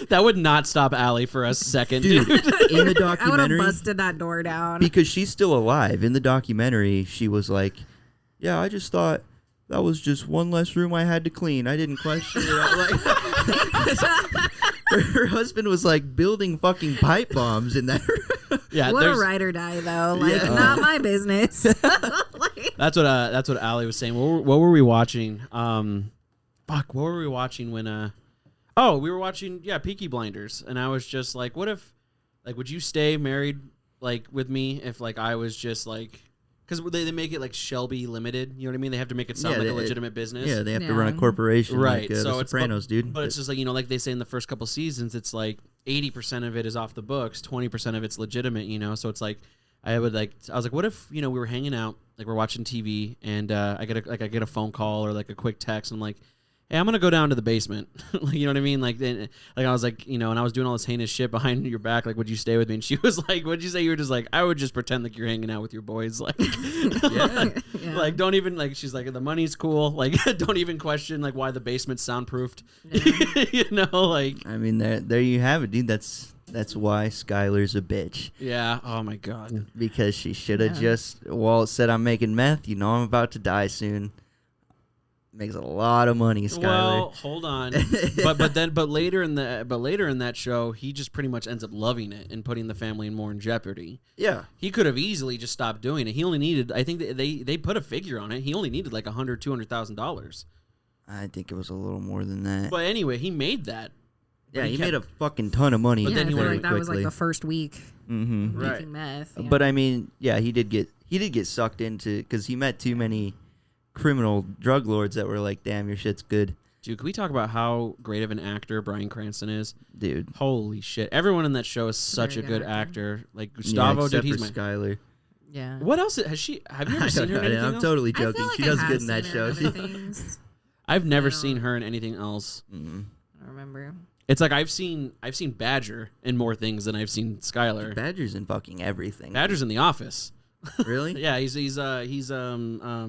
S2: that would not stop Allie for a second, dude.
S3: In the
S4: I would
S3: documentary,
S4: have busted that door down.
S3: because she's still alive. In the documentary, she was like, "Yeah, I just thought that was just one less room I had to clean. I didn't question it." Her husband was like building fucking pipe bombs in that room.
S2: Yeah,
S4: what a ride or die, though. Not my business.
S2: That's what Allie was saying. What were we watching? What were we watching when? Oh, we were watching Peaky Blinders, and I was just like, what if, would you stay married with me if I was just because they make it like Shelby Limited, you know what I mean? They have to make it sound like a legitimate business.
S3: Yeah, they have to run a corporation,
S2: right?
S3: Like,
S2: so
S3: the
S2: it's
S3: Sopranos, dude.
S2: But it's just like they say in the first couple seasons, it's 80% of it is off the books, 20% of it's legitimate, So it's I was like, what if we were hanging out, we're watching TV, and I get a phone call or a quick text, and I'm like, hey, I'm gonna go down to the basement. You know what I mean? I was and I was doing all this heinous shit behind your back. Would you stay with me? And she was like, what'd you say? You were just I would just pretend you're hanging out with your boys. Don't even she's like, the money's cool. Don't even question why the basement's soundproofed. Yeah.
S3: I mean, there you have it, dude. That's why Skylar's a bitch.
S2: Yeah. Oh my god.
S3: Because she should have just said, I'm making meth. I'm about to die soon. Makes a lot of money, Skylar.
S2: Well, hold on, but later in that show, he just pretty much ends up loving it and putting the family more in jeopardy.
S3: Yeah,
S2: he could have easily just stopped doing it. He only needed, I think they put a figure on it. He only needed $100,000-$200,000.
S3: I think it was a little more than that.
S2: But anyway, he made that.
S3: Yeah, he made a fucking ton of money.
S2: But then he went
S4: that was the first week.
S3: Mm-hmm.
S4: Making meth. Yeah.
S3: But I mean, yeah, he did get sucked into, because he met too many criminal drug lords that were like, damn, your shit's good.
S2: Dude, can we talk about how great of an actor Bryan Cranston is?
S3: Dude.
S2: Holy shit. Everyone in that show is such a good actor. Gustavo, dude, he's
S3: for Skylar.
S4: Yeah.
S2: What else have you ever seen her in anything else?
S3: I'm totally joking. She does good in that show.
S2: I've never seen her in anything else.
S3: Mm-hmm.
S4: I don't remember.
S2: It's I've seen Badger in more things than I've seen Skylar.
S3: Badger's in fucking everything.
S2: Badger's in The Office.
S3: Really?
S2: Yeah, he's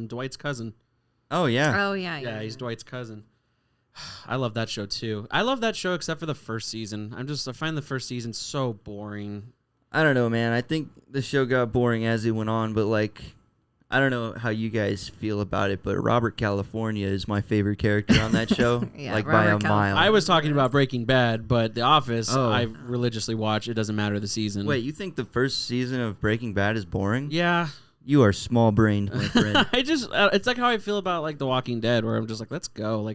S2: Dwight's cousin.
S3: Oh yeah.
S4: Oh yeah.
S2: Yeah, he's Dwight's cousin. I love that show too. I love that show except for the first season. I find the first season so boring.
S3: I don't know, man. I think the show got boring as it went on, but I don't know how you guys feel about it, but Robert California is my favorite character on that show, by a mile.
S2: I was talking about Breaking Bad, but The Office, I religiously watch. It doesn't matter the season.
S3: Wait, you think the first season of Breaking Bad is boring?
S2: Yeah.
S3: You are small-brained, my friend.
S2: It's how I feel about The Walking Dead, where I'm just let's go.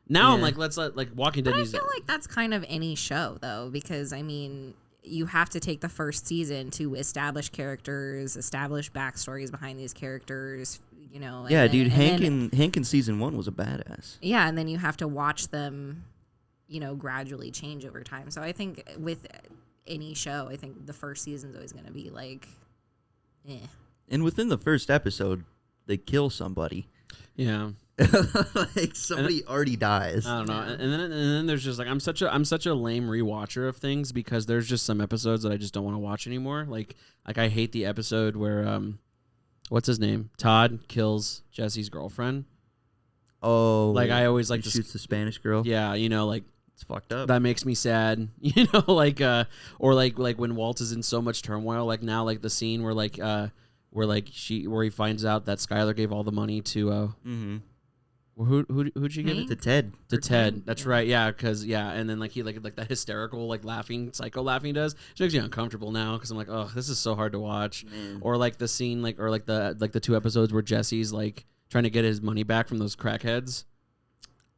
S2: Now I'm let's let Walking Dead.
S4: But I feel like that's kind of any show though, because I mean, you have to take the first season to establish characters, establish backstories behind these characters,
S3: Yeah, dude, Hank in season 1 was a badass.
S4: Yeah, and then you have to watch them, gradually change over time. So I think with any show, I think the first season's always going to be
S3: And within the first episode, they kill somebody.
S2: Yeah.
S3: Like somebody already dies.
S2: I don't know. And then there's just like I'm such a lame rewatcher of things because there's just some episodes that I just don't want to watch anymore. Like I hate the episode where what's his name? Todd kills Jesse's girlfriend.
S3: Oh,
S2: Like I always like
S3: he
S2: to
S3: shoots the Spanish girl.
S2: Yeah, like
S3: It's fucked up.
S2: that makes me sad. Like or like when Walt is in so much turmoil. Like now, like the scene where he finds out that Skylar gave all the money to who'd she give it
S3: To Ted.
S2: to Ted. That's right. Yeah, because and then like he like that hysterical like laughing psycho laughing he does. It makes me uncomfortable now because I'm like, oh, this is so hard to watch.
S3: Man.
S2: Or like the scene like the 2 episodes where Jesse's like trying to get his money back from those crackheads.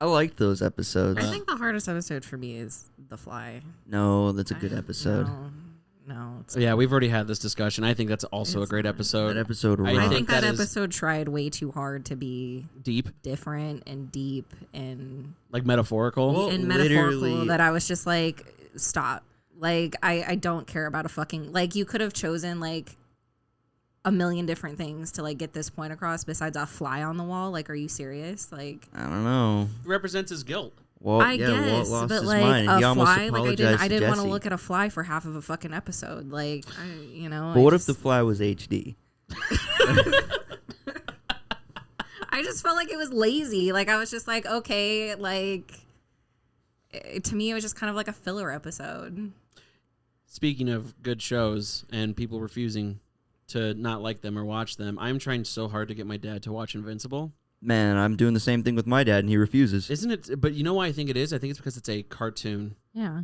S3: I liked those episodes.
S4: I think the hardest episode for me is The Fly.
S3: No, that's a good episode.
S4: No. It's
S2: Yeah, we've already had this discussion. I think that's also a great episode.
S3: That episode
S2: I
S3: rocked.
S4: I
S2: think
S4: think that
S2: that is-
S4: episode tried way too hard to be
S2: Deep,
S4: different and deep and
S2: like metaphorical.
S3: Well,
S4: metaphorical
S3: literally-
S4: that I was just like, stop. Like, I don't care about a fucking, like, you could have chosen like a million different things to like get this point across besides a fly on the wall. Like, are you serious? Like,
S3: I don't know.
S2: represents his guilt.
S3: Walt,
S4: I
S3: Walt
S4: guess,
S3: lost
S4: but
S3: his
S4: like
S3: mind. And he
S4: a
S3: almost
S4: fly, like
S3: apologized
S4: I didn't want to
S3: Jesse.
S4: look at a fly for half of a fucking episode. Like,
S3: But what if the fly was HD?
S4: I just felt like it was lazy. Like, I was just like, okay, like, to me, it was just kind of like a filler episode.
S2: Speaking of good shows and people refusing to not like them or watch them, I'm trying so hard to get my dad to watch Invincible.
S3: Man, I'm doing the same thing with my dad, and he refuses.
S2: Isn't it? But you know why I think it is? I think it's because it's a cartoon.
S4: Yeah.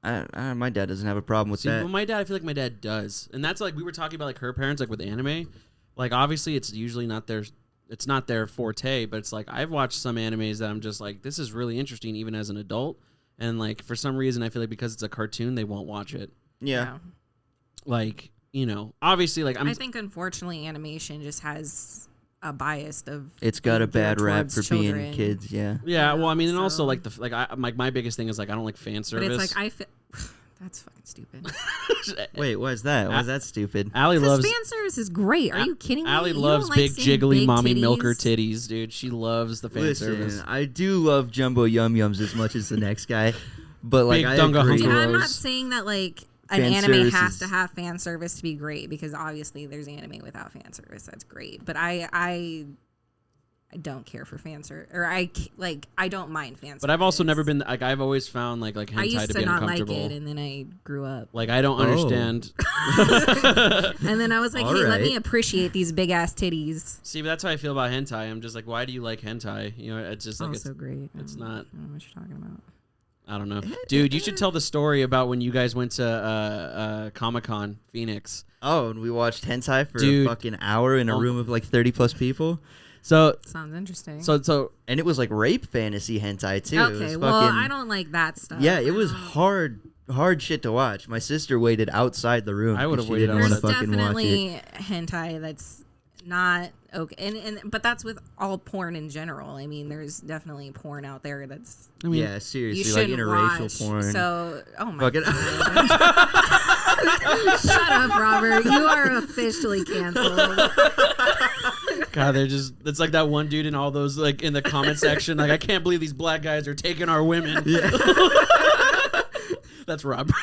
S3: My dad doesn't have a problem with
S2: See,
S3: that.
S2: well, my dad, I feel like my dad does, and that's like we were talking about like her parents, like with anime. Like obviously, it's usually not their forte, but it's like I've watched some animes that I'm just like, this is really interesting, even as an adult, and like for some reason, I feel like because it's a cartoon, they won't watch it.
S3: Yeah.
S2: Like obviously, like
S4: I think unfortunately, animation just has a bias of
S3: It's got a
S4: being geared
S3: bad rap
S4: towards
S3: for being
S4: children.
S3: kids, yeah.
S2: Yeah, well, I mean, and also
S4: so-
S2: like my biggest thing is like I don't like fan
S4: But
S2: service.
S4: it's like that's fucking stupid.
S3: Wait, why is that? Why is that stupid?
S2: Allie
S4: Because
S2: loves
S4: fan service is great. Are you kidding me?
S2: Allie
S4: You
S2: loves
S4: don't like
S2: big
S4: seeing
S2: jiggly
S4: big
S2: mommy
S4: titties?
S2: milker titties, dude. She loves the fan
S3: Listen,
S2: service.
S3: I do love Jumbo Yum Yums as much as the next guy, but like
S2: Big
S3: I
S2: Dunga
S3: agree.
S2: Hunka
S4: And I'm not
S2: Rose.
S4: saying that like an
S3: Fan
S4: anime
S3: service
S4: has
S3: is-
S4: to have fan service to be great because obviously there's anime without fan service. That's great, but I don't care for fan service, or I don't mind fan service.
S2: But I've also never been like I've always found like hentai
S4: I used
S2: to
S4: to
S2: be
S4: not like
S2: uncomfortable.
S4: it, and then I grew up,
S2: Like I don't understand.
S4: and then I was like,
S3: All
S4: hey, let me
S3: right.
S4: appreciate these big ass titties.
S2: See, but that's how I feel about hentai. I'm just like, why do you like hentai? It's just like
S4: Also great.
S2: it's not.
S4: I don't know what you're talking about.
S2: I don't know, dude. You should tell the story about when you guys went to Comic-Con Phoenix.
S3: Oh, and we watched hentai for
S2: Dude.
S3: a fucking hour in a room of like 30 plus people,
S2: So
S4: Sounds interesting.
S3: and it was like rape fantasy hentai too. It was
S4: okay, well,
S3: fucking-
S4: I don't like that stuff.
S3: Yeah, it
S4: I
S3: was
S4: don't-
S3: hard shit to watch. My sister waited outside the room.
S2: I would've
S3: 'cause she
S2: waited
S3: didn't want to
S4: There's
S3: fucking watch
S4: definitely
S3: it.
S4: hentai that's not okay, but that's with all porn in general. I mean, there's definitely porn out there that's
S2: I mean,
S3: Yeah,
S4: you
S3: seriously, like
S4: shouldn't
S3: interracial
S4: watch.
S3: porn.
S4: So, oh my
S3: Fucking-
S4: god, shut up, Robert. You are officially canceled.
S2: God, they're just. It's like that one dude in all those like in the comment section. Like, I can't believe these black guys are taking our women. That's Robert.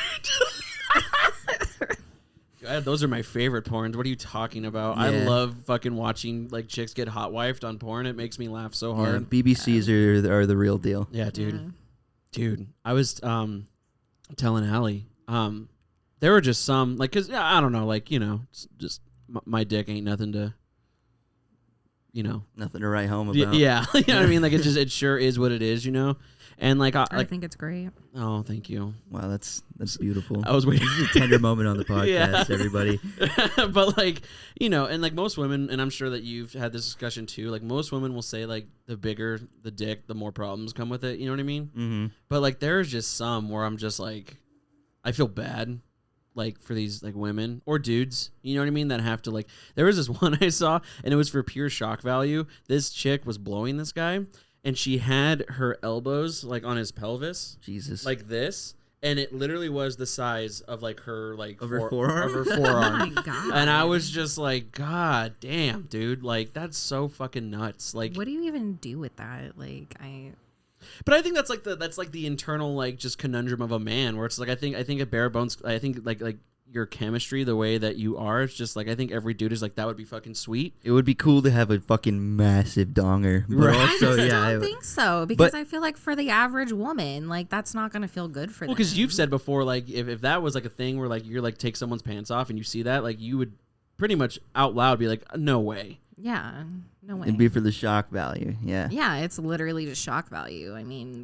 S2: God, those are my favorite porns. What are you talking about? I
S3: Yeah.
S2: love fucking watching like chicks get hot wifed on porn. It makes me laugh so
S3: Yeah,
S2: hard.
S3: BBCs are the real deal.
S2: Yeah, dude. Dude, I was telling Allie, there were just some like, cause I don't know, like it's just my dick ain't nothing to,
S3: Nothing to write home about.
S2: yeah, you know what I mean. Like it sure is what it is, And like,
S4: I think it's great.
S2: oh, thank you.
S3: Wow, that's beautiful.
S2: I was waiting.
S3: This is a tender moment on the podcast,
S2: Yeah.
S3: everybody.
S2: But like, and like most women, and I'm sure that you've had this discussion too. Like most women will say like the bigger the dick, the more problems come with it. You know what I mean?
S3: Mm-hmm.
S2: But like, there's just some where I'm just like, I feel bad, like for these like women or dudes, you know what I mean, that have to like. There was this one I saw, and it was for pure shock value. This chick was blowing this guy, and she had her elbows like on his pelvis,
S3: Jesus.
S2: like this, and it literally was the size of like her like
S3: Of her forearm?
S2: of her
S4: Oh
S2: forearm.
S4: my god!
S2: And I was just like, God damn, dude, like that's so fucking nuts. Like,
S4: what do you even do with that? Like,
S2: but I think that's like the internal like just conundrum of a man, where it's like I think at bare bones, I think like your chemistry, the way that you are, it's just like I think every dude is like that would be fucking sweet.
S3: It would be cool to have a fucking massive donger, but
S2: Right.
S3: also,
S4: I
S3: yeah,
S4: don't think so, because I feel like for the average woman, like that's not gonna feel good for
S2: Well,
S4: them.
S2: because you've said before, like if that was like a thing where like you're like take someone's pants off and you see that, like you would pretty much out loud be like, no way.
S4: yeah, no way.
S3: it'd be for the shock value. Yeah.
S4: Yeah, it's literally just shock value. I mean,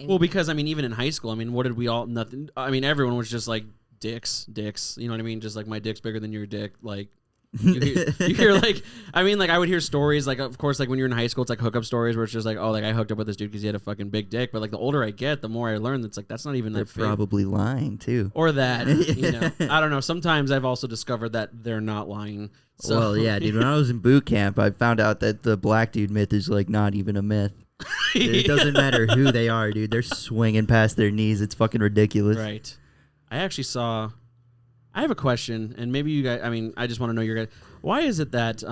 S2: Well, because I mean, even in high school, I mean, what did we all nothing? I mean, everyone was just like dicks. You know what I mean? Just like my dick's bigger than your dick. Like you hear like I mean, like I would hear stories like of course like when you're in high school, it's like hookup stories where it's just like oh like I hooked up with this dude because he had a fucking big dick. But like the older I get, the more I learn that's like that's not even
S3: They're
S2: that big.
S3: probably lying too.
S2: Or that you know I don't know. Sometimes I've also discovered that they're not lying. So,
S3: Well, yeah, dude. When I was in boot camp, I found out that the black dude myth is like not even a myth. It doesn't matter who they are, dude. They're swinging past their knees. It's fucking ridiculous.
S2: Right. I actually saw. I have a question, and maybe you guys. I mean, I just want to know your guys. Why is it that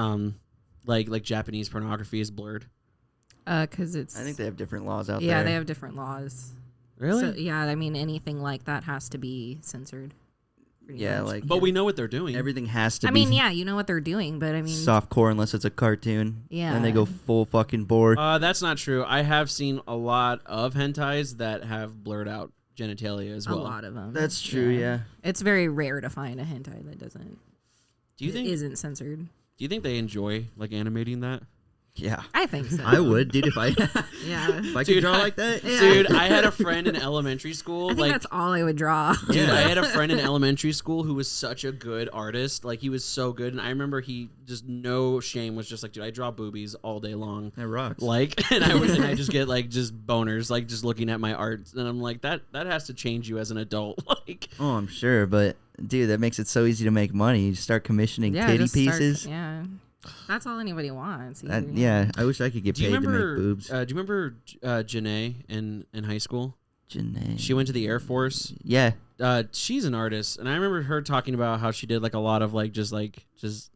S2: like Japanese pornography is blurred?
S4: because it's.
S3: I think they have different laws out
S4: yeah,
S3: there.
S4: they have different laws.
S2: Really?
S4: So, yeah, I mean anything like that has to be censored. pretty
S3: Yeah,
S4: much.
S3: like
S2: But we know what they're doing.
S3: everything has to
S4: I
S3: be
S4: mean, yeah, you know what they're doing, but I mean,
S3: soft core unless it's a cartoon.
S4: Yeah.
S3: And they go full fucking bore.
S2: That's not true. I have seen a lot of hentais that have blurred out genitalia as
S4: a
S2: well.
S4: lot of them.
S3: That's true, yeah.
S4: It's very rare to find a hentai that doesn't.
S2: Do you think?
S4: isn't censored?
S2: Do you think they enjoy like animating that?
S3: Yeah.
S4: I think so.
S3: I would, dude, if I
S4: Yeah.
S3: if I could
S2: Dude,
S3: draw like that.
S4: Yeah.
S2: Dude, I had a friend in elementary school.
S4: I think
S2: like,
S4: that's all I would draw.
S2: dude, I had a friend in elementary school who was such a good artist. Like, he was so good. And I remember he just, no shame, was just like, dude, I draw boobies all day long.
S3: That rocks.
S2: Like, and I just get like just boners, like just looking at my art. And I'm like, that has to change you as an adult. Like,
S3: Oh, I'm sure, but dude, that makes it so easy to make money. You start commissioning titty
S4: just start-
S3: pieces.
S4: yeah. That's all anybody wants. either.
S3: Yeah, I wish I could get
S2: do you
S3: paid to
S2: remember,
S3: make boobs.
S2: do you remember Janae in high school?
S3: Janae.
S2: She went to the Air Force.
S3: Yeah.
S2: She's an artist, and I remember her talking about how she did like a lot of like just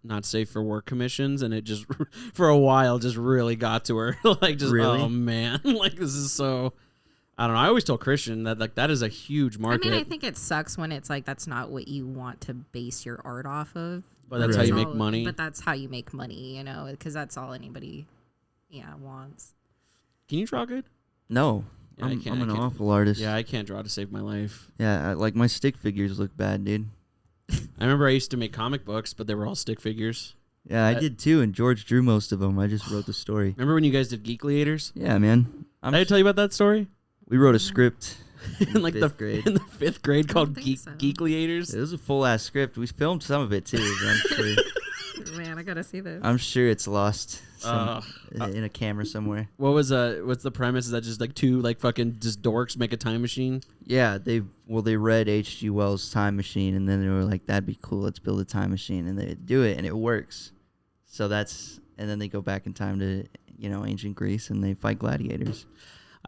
S2: not safe for work commissions, and it just for a while just really got to her. Like just
S3: Really?
S2: oh man, like this is so. I don't know. I always tell Christian that like that is a huge market.
S4: I mean, I think it sucks when it's like that's not what you want to base your art off of.
S2: But that's how
S3: Right.
S2: you make
S4: all-
S2: money.
S4: But that's how you make money, you know, because that's all anybody, wants.
S2: Can you draw good?
S3: No.
S2: Yeah, I
S3: I'm,
S2: can't-
S3: I'm
S2: I
S3: an
S2: can't-
S3: awful artist.
S2: Yeah, I can't draw to save my life.
S3: Yeah, like my stick figures look bad, dude.
S2: I remember I used to make comic books, but they were all stick figures.
S3: Yeah, I did too, and George drew most of them. I just wrote the story.
S2: Remember when you guys did Geekliators?
S3: Yeah, man.
S2: Did I tell you about that story?
S3: We wrote a script
S2: in like
S3: fifth grade.
S2: in the fifth grade called
S4: think so.
S2: Geekliators.
S3: It was a full ass script. We filmed some of it too. But I'm sure.
S4: Man, I gotta see this.
S3: I'm sure it's lost in a camera somewhere.
S2: What's the premise? Is that just like two like fucking just dorks make a time machine?
S3: Yeah, they read H.G. Wells' Time Machine, and then they were like, "That'd be cool. Let's build a time machine," and they do it, and it works. So and then they go back in time to ancient Greece, and they fight gladiators.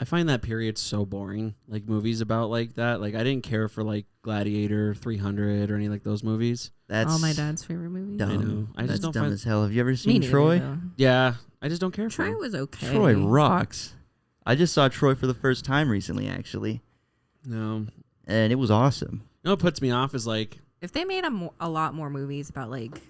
S2: I find that period so boring. Like movies about like that. Like I didn't care for like Gladiator, 300, or any like those movies.
S3: That's
S4: all my dad's favorite movies.
S3: dumb.
S2: I know. I just
S3: That's
S2: don't
S3: dumb
S2: find-
S3: as hell. Have you ever
S4: Me
S3: seen
S4: neither,
S3: Troy?
S4: though.
S2: Yeah, I just don't care for.
S4: Troy
S2: it.
S4: was okay.
S3: Troy rocks. I just saw Troy for the first time recently, actually,
S2: No.
S3: and it was awesome.
S2: You know what puts me off is like
S4: If they made a lot more movies about like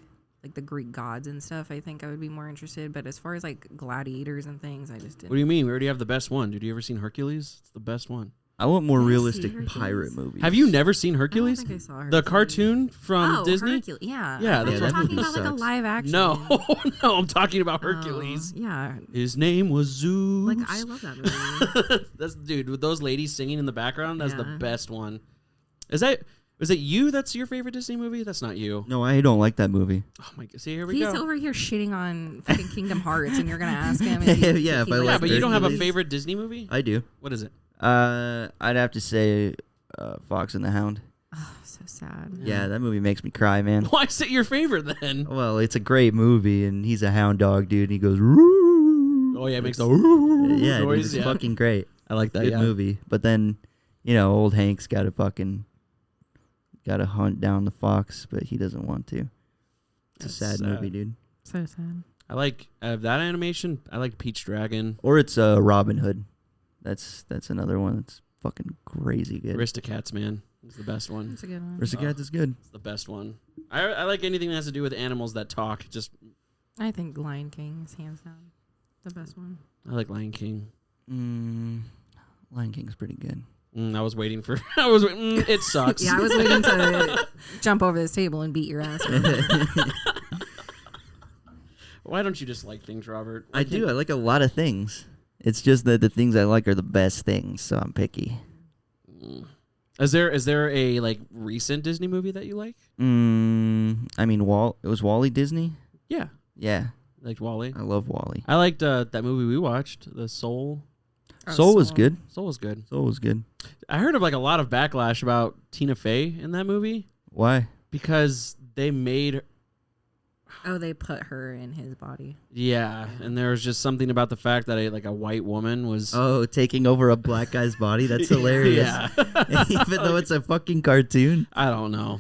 S4: the Greek gods and stuff, I think I would be more interested. But as far as like gladiators and things, I just didn't.
S2: what do you mean? We already have the best one. Dude, you ever seen Hercules? It's the best one.
S3: I want more
S4: Did I see
S3: realistic
S4: Hercules?
S3: pirate movies.
S2: Have you never seen
S4: I don't
S2: Hercules?
S4: think I saw
S2: The
S4: Hercules.
S2: cartoon from Disney?
S4: Hercules. Yeah.
S2: Yeah,
S4: I thought
S2: that's
S4: you were
S2: what-
S4: talking
S3: that
S4: about
S3: movie
S4: like a
S3: sucks.
S4: live action.
S2: No, no, I'm talking about
S4: Oh,
S2: Hercules.
S4: yeah.
S2: His name was Zeus.
S4: Like I love that movie.
S2: That's dude with those ladies singing in the background. That's the
S4: Yeah.
S2: best one. Is it you? That's your favorite Disney movie? That's not you.
S3: No, I don't like that movie.
S2: Oh my god! See, here we
S4: He's
S2: go.
S4: over here shitting on fucking Kingdom Hearts, and you're gonna ask him. If he,
S3: Yeah, if I
S2: Yeah,
S3: like
S2: but you don't have a
S3: Hercules.
S2: favorite Disney movie?
S3: I do.
S2: What is it?
S3: I'd have to say Fox and the Hound.
S4: Oh, so sad.
S3: Yeah, that movie makes me cry, man.
S2: Why is it your favorite then?
S3: Well, it's a great movie, and he's a hound dog, dude, and he goes, "Roo."
S2: Oh yeah, it makes the
S3: Yeah, dude,
S2: noise.
S3: it's
S2: Yeah.
S3: fucking great.
S2: I like that.
S3: Good
S2: Yeah.
S3: movie. But then, old Hank's got to hunt down the fox, but he doesn't want to. It's a sad movie, dude.
S4: So sad.
S2: I like that animation. I like Peach Dragon.
S3: Or it's Robin Hood. That's another one that's fucking crazy good.
S2: Aristocats, man. It's the best one.
S4: That's a good one.
S3: Aristocats is good.
S2: It's the best one. I like anything that has to do with animals that talk.
S4: I think Lion King is hands down the best one.
S2: I like Lion King.
S3: Lion King's pretty good.
S2: I was waiting for. It sucks.
S4: Yeah, I was waiting to jump over this table and beat your ass.
S2: Why don't you just like things, Robert?
S3: I do. I like a lot of things. It's just that the things I like are the best things, so I'm picky.
S2: Is there a like recent Disney movie that you like?
S3: I mean, it was Wall-E Disney.
S2: Yeah,
S3: Yeah,
S2: like Wall-E.
S3: I love Wall-E.
S2: I liked that movie we watched, The Soul.
S3: Soul was good.
S2: Soul was good.
S3: Soul was good.
S2: I heard of like a lot of backlash about Tina Fey in that movie
S3: Why?
S2: because they made.
S4: Oh, they put her in his body.
S2: Yeah, and there was just something about the fact that a white woman was.
S3: Oh, taking over a black guy's body? That's hilarious.
S2: Yeah.
S3: Even though it's a fucking cartoon.
S2: I don't know.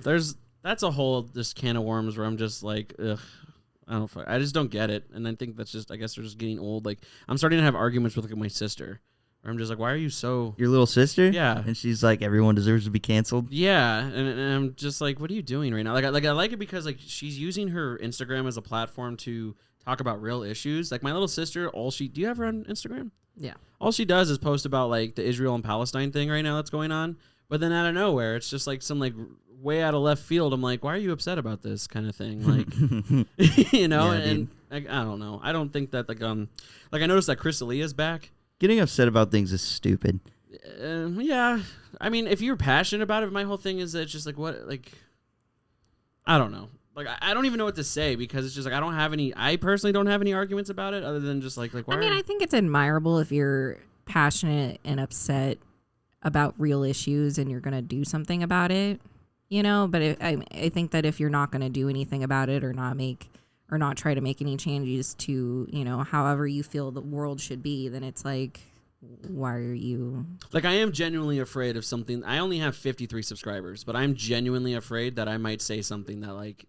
S2: That's a whole just can of worms where I'm just like, ugh. I just don't get it, and I think that's just. I guess they're just getting old. Like I'm starting to have arguments with my sister. Where I'm just like, why are you so?
S3: Your little sister?
S2: Yeah.
S3: And she's like, everyone deserves to be canceled.
S2: Yeah, and I'm just like, what are you doing right now? I like it because like she's using her Instagram as a platform to talk about real issues. Like my little sister, do you have her on Instagram?
S4: Yeah.
S2: All she does is post about like the Israel and Palestine thing right now that's going on. But then out of nowhere, it's just like some like way out of left field. I'm like, why are you upset about this kind of thing? Like,
S3: Yeah,
S2: and I don't know. I don't think that like I noticed that Chris D'Elia's back.
S3: Getting upset about things is stupid.
S2: Yeah, I mean, if you're passionate about it, my whole thing is that it's just like what, like, I don't know. Like, I don't even know what to say because it's just like I personally don't have any arguments about it other than just like why.
S4: I mean, I think it's admirable if you're passionate and upset about real issues and you're going to do something about it, but I think that if you're not going to do anything about it or not try to make any changes to, however you feel the world should be, then it's like, why are you...
S2: Like, I am genuinely afraid of something. I only have 53 subscribers, but I'm genuinely afraid that I might say something that, like,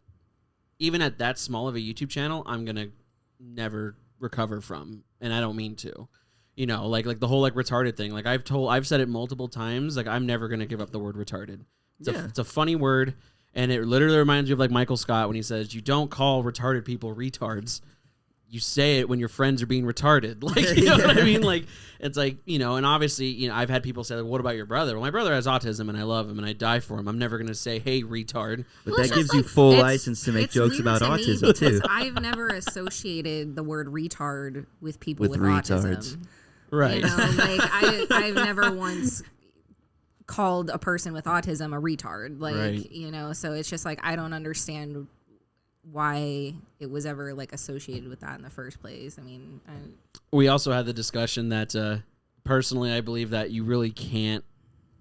S2: even at that small of a YouTube channel, I'm going to never recover from, and I don't mean to. Like the whole, like, retarded thing. Like, I've said it multiple times, like, I'm never going to give up the word retarded. It's a funny word. And it literally reminds me of like Michael Scott when he says, you don't call retarded people retards. You say it when your friends are being retarded. Like, you know what I mean? Like, it's like, and obviously, I've had people say, like, what about your brother? Well, my brother has autism and I love him and I die for him. I'm never going to say, hey, retard.
S3: But that gives you full license to make jokes about autism, too.
S4: I've never associated the word retard with people with
S3: retards.
S4: autism.
S2: Right.
S4: Like, I've never once called a person with autism a retard, like,
S2: right.
S4: So it's just like I don't understand why it was ever like associated with that in the first place. I mean,
S2: we also had the discussion that personally I believe that you really can't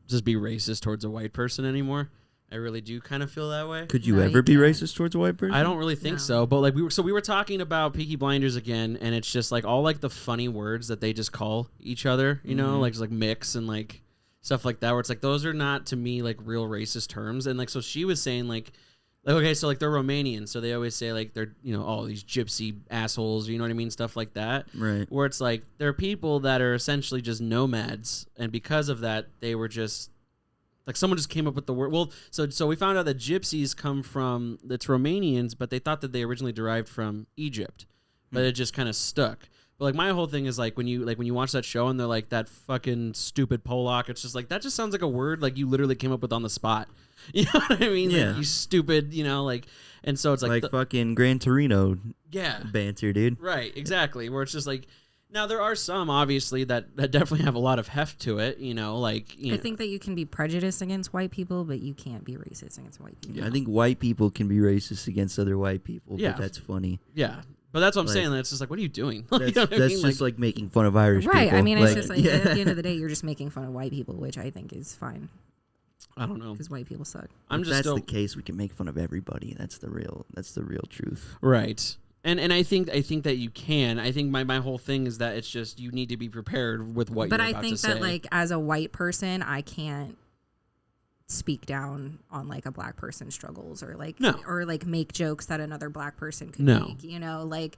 S2: just be racist towards a white person anymore. I really do kind of feel that way.
S3: Could you ever be racist towards a white person?
S2: I don't really think so, but like we were talking about Peaky Blinders again, and it's just like all like the funny words that they just call each other, like just like mix and like stuff like that, where it's like those are not to me like real racist terms. And like so she was saying like okay, so like they're Romanian, so they always say like they're these gypsy assholes, you know what I mean, stuff like that.
S3: Right.
S2: Where it's like they're people that are essentially just nomads, and because of that they were just like someone just came up with the word. Well, so we found out that gypsies come from it's Romanians, but they thought that they originally derived from Egypt, but it just kind of stuck. But like my whole thing is like when you watch that show and they're like that fucking stupid Polak, it's just like that just sounds like a word like you literally came up with on the spot. You know what I mean?
S3: Yeah.
S2: Like, you stupid, like, and so it's like
S3: fucking Gran Torino.
S2: Yeah.
S3: Banter, dude.
S2: Right. Exactly. Where it's just like. Now, there are some, obviously, that definitely have a lot of heft to it, I
S4: think that you can be prejudiced against white people, but you can't be racist against white people.
S3: Yeah. I think white people can be racist against other white people, but that's funny.
S2: Yeah. But that's what I'm saying. It's just like, what are you doing?
S3: That's just like making fun of Irish people.
S4: Right. I mean, it's just like, at the end of the day, you're just making fun of white people, which I think is fine.
S2: I don't know.
S4: Because white people suck.
S3: If that's the case, we can make fun of everybody. That's the real truth.
S2: Right. And I think that you can. I think my whole thing is that it's just you need to be prepared with what you're about to say.
S4: But I think that like as a white person, I can't speak down on like a black person's struggles or like make jokes that another black person could make, you know, like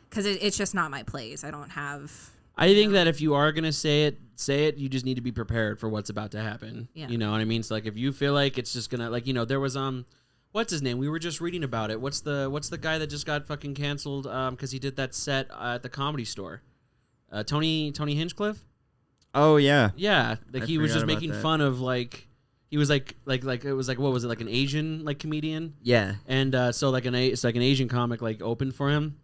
S4: because it's just not my place. I don't have.
S2: I think that if you are gonna say it. You just need to be prepared for what's about to happen.
S4: Yeah.
S2: You know what I mean? So like if you feel like it's just gonna like there was what's his name? We were just reading about it. What's the guy that just got fucking canceled because he did that set at the Comedy Store? Tony Hinchcliffe.
S3: Oh yeah.
S2: Yeah, like he was just
S3: forgot
S2: making
S3: about that.
S2: fun of like he was like it was like what was it like an Asian like comedian?
S3: Yeah.
S2: And so like an Asian comic like opened for him.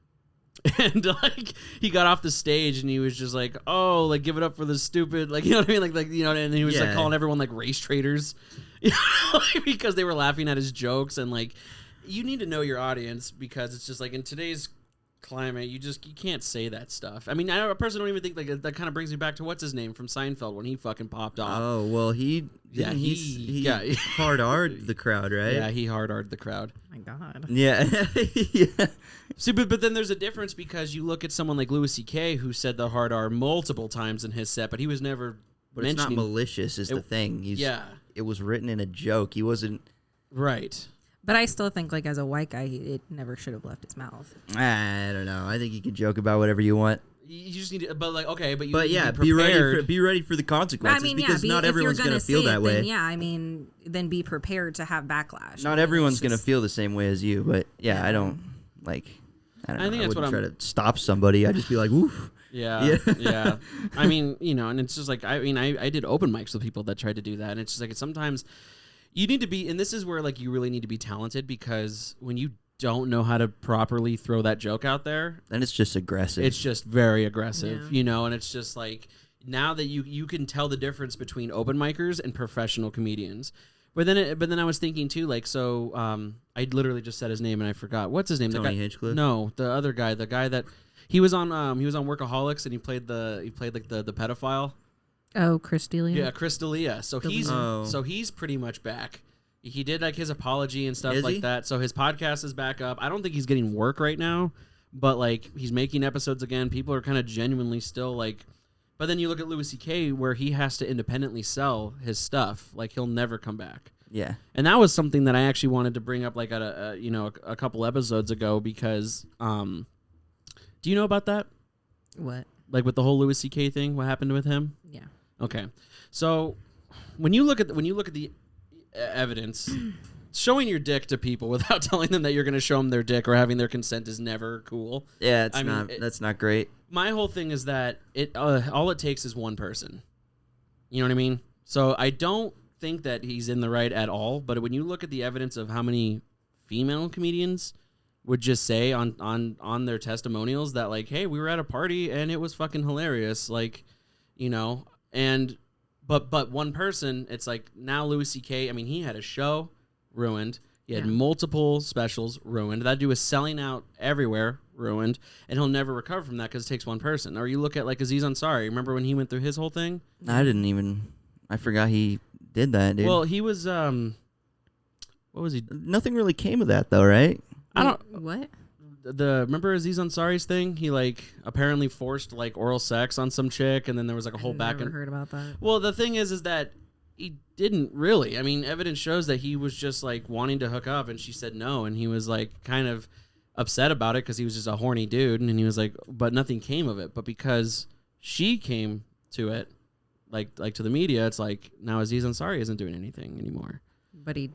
S2: And like he got off the stage and he was just like, oh, like give it up for the stupid, like, you know what I mean, like you know, and he was like calling everyone like race traitors, you know, because they were laughing at his jokes. And like you need to know your audience because it's just like in today's climate you can't say that stuff. I mean, I personally don't even think like that kind of brings me back to what's his name from Seinfeld when he fucking popped off.
S3: Oh well, he hard R'd the crowd, right?
S2: Yeah, he hard R'd the crowd.
S4: Oh my God.
S3: Yeah. Yeah.
S2: See, but then there's a difference because you look at someone like Louis C.K. who said the hard R multiple times in his set, but he was never
S3: But it's not
S2: mentioning.
S3: malicious is the thing. It was written in a joke. He wasn't.
S2: Right.
S4: But I still think like as a white guy, it never should have left his mouth.
S3: I don't know. I think you can joke about whatever you want.
S2: You just need to, but like, okay, but you
S3: But
S2: need
S3: yeah,
S2: to be prepared.
S3: be ready for the consequences
S4: I mean,
S3: because not
S4: if
S3: everyone's
S4: you're
S3: going to feel
S4: say
S3: that
S4: it,
S3: way.
S4: Then, I mean, then be prepared to have backlash.
S3: Not everyone's going to feel the same way as you, but yeah, I don't like. I don't know.
S2: I think that's what
S3: wouldn't try to stop somebody. I'd just be like, "Oof."
S2: Yeah, yeah. I mean, and it's just like, I mean, I did open mics with people that tried to do that, and it's just like sometimes you need to be, and this is where like you really need to be talented because when you don't know how to properly throw that joke out there,
S3: Then it's just aggressive.
S2: it's just very aggressive,
S4: Yeah.
S2: and it's just like now that you can tell the difference between open micers and professional comedians. But then I was thinking too, like, so I literally just said his name and I forgot. What's his name? The
S3: Tony
S2: guy-
S3: Hinchcliffe?
S2: No, the other guy, the guy that he was on Workaholics and he played like the pedophile.
S4: Oh, Chris D'Elia.
S2: Yeah, Chris D'Elia. So he's pretty much back. He did like his apology and stuff
S3: Is
S2: like
S3: he?
S2: that. So his podcast is back up. I don't think he's getting work right now, but like he's making episodes again. People are kind of genuinely still like. But then you look at Louis C.K. where he has to independently sell his stuff. Like he'll never come back.
S3: yeah.
S2: And that was something that I actually wanted to bring up like at a couple episodes ago because do you know about that?
S4: What?
S2: Like with the whole Louis C.K. thing, what happened with him?
S4: Yeah.
S2: Okay, so when you look at the evidence, showing your dick to people without telling them that you're going to show them their dick or having their consent is never cool.
S3: Yeah,
S2: I mean,
S3: that's not great.
S2: My whole thing is that all it takes is one person. You know what I mean? So I don't think that he's in the right at all. But when you look at the evidence of how many female comedians would just say on their testimonials that like, hey, we were at a party and it was fucking hilarious, like, and but one person, it's like now Louis C.K. I mean, he had a show ruined. He had multiple specials ruined. That dude was selling out everywhere, ruined, and he'll never recover from that because it takes one person. Or you look at like Aziz Ansari. Remember when he went through his whole thing?
S3: I forgot he did that, dude.
S2: Well, he was what was he?
S3: Nothing really came of that though, right?
S2: I don't.
S4: What?
S2: Remember Aziz Ansari's thing? He like apparently forced like oral sex on some chick, and then there was like a whole back
S4: Never
S2: and.
S4: heard about that.
S2: Well, the thing is that he didn't really. I mean, evidence shows that he was just like wanting to hook up, and she said no, and he was like kind of upset about it because he was just a horny dude, and he was like, but nothing came of it. But because she came to it, like to the media, it's like now Aziz Ansari isn't doing anything anymore.
S4: But he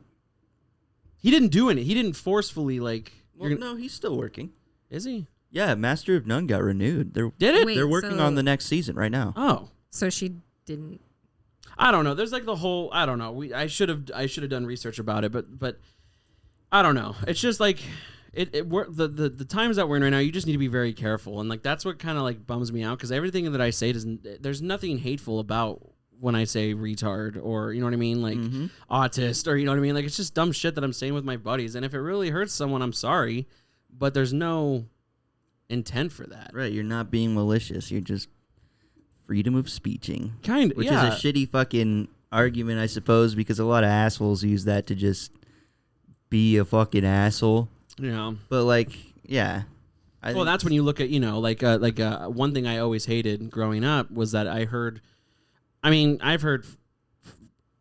S2: didn't do any. He didn't forcefully like.
S3: Well, no, he's still working.
S2: Is he?
S3: Yeah, Master of None got renewed.
S2: Did it?
S4: Wait,
S3: They're working
S4: so-
S3: on the next season right now.
S2: Oh.
S4: So she didn't.
S2: I don't know. There's like the whole. I don't know. I should have done research about it, but I don't know. It's just like the times that we're in right now. You just need to be very careful, and like that's what kind of like bums me out because everything that I say doesn't. There's nothing hateful about when I say retard or you know what I mean, like autist or you know what I mean. Like it's just dumb shit that I'm saying with my buddies, and if it really hurts someone, I'm sorry, but there's no intent for that.
S3: Right, you're not being malicious. You're just freedom of speeching.
S2: Kind of,
S3: Which
S2: yeah.
S3: is a shitty fucking argument, I suppose, because a lot of assholes use that to just be a fucking asshole.
S2: Yeah.
S3: But, like, yeah.
S2: Well, that's when you look at, one thing I always hated growing up was that I've heard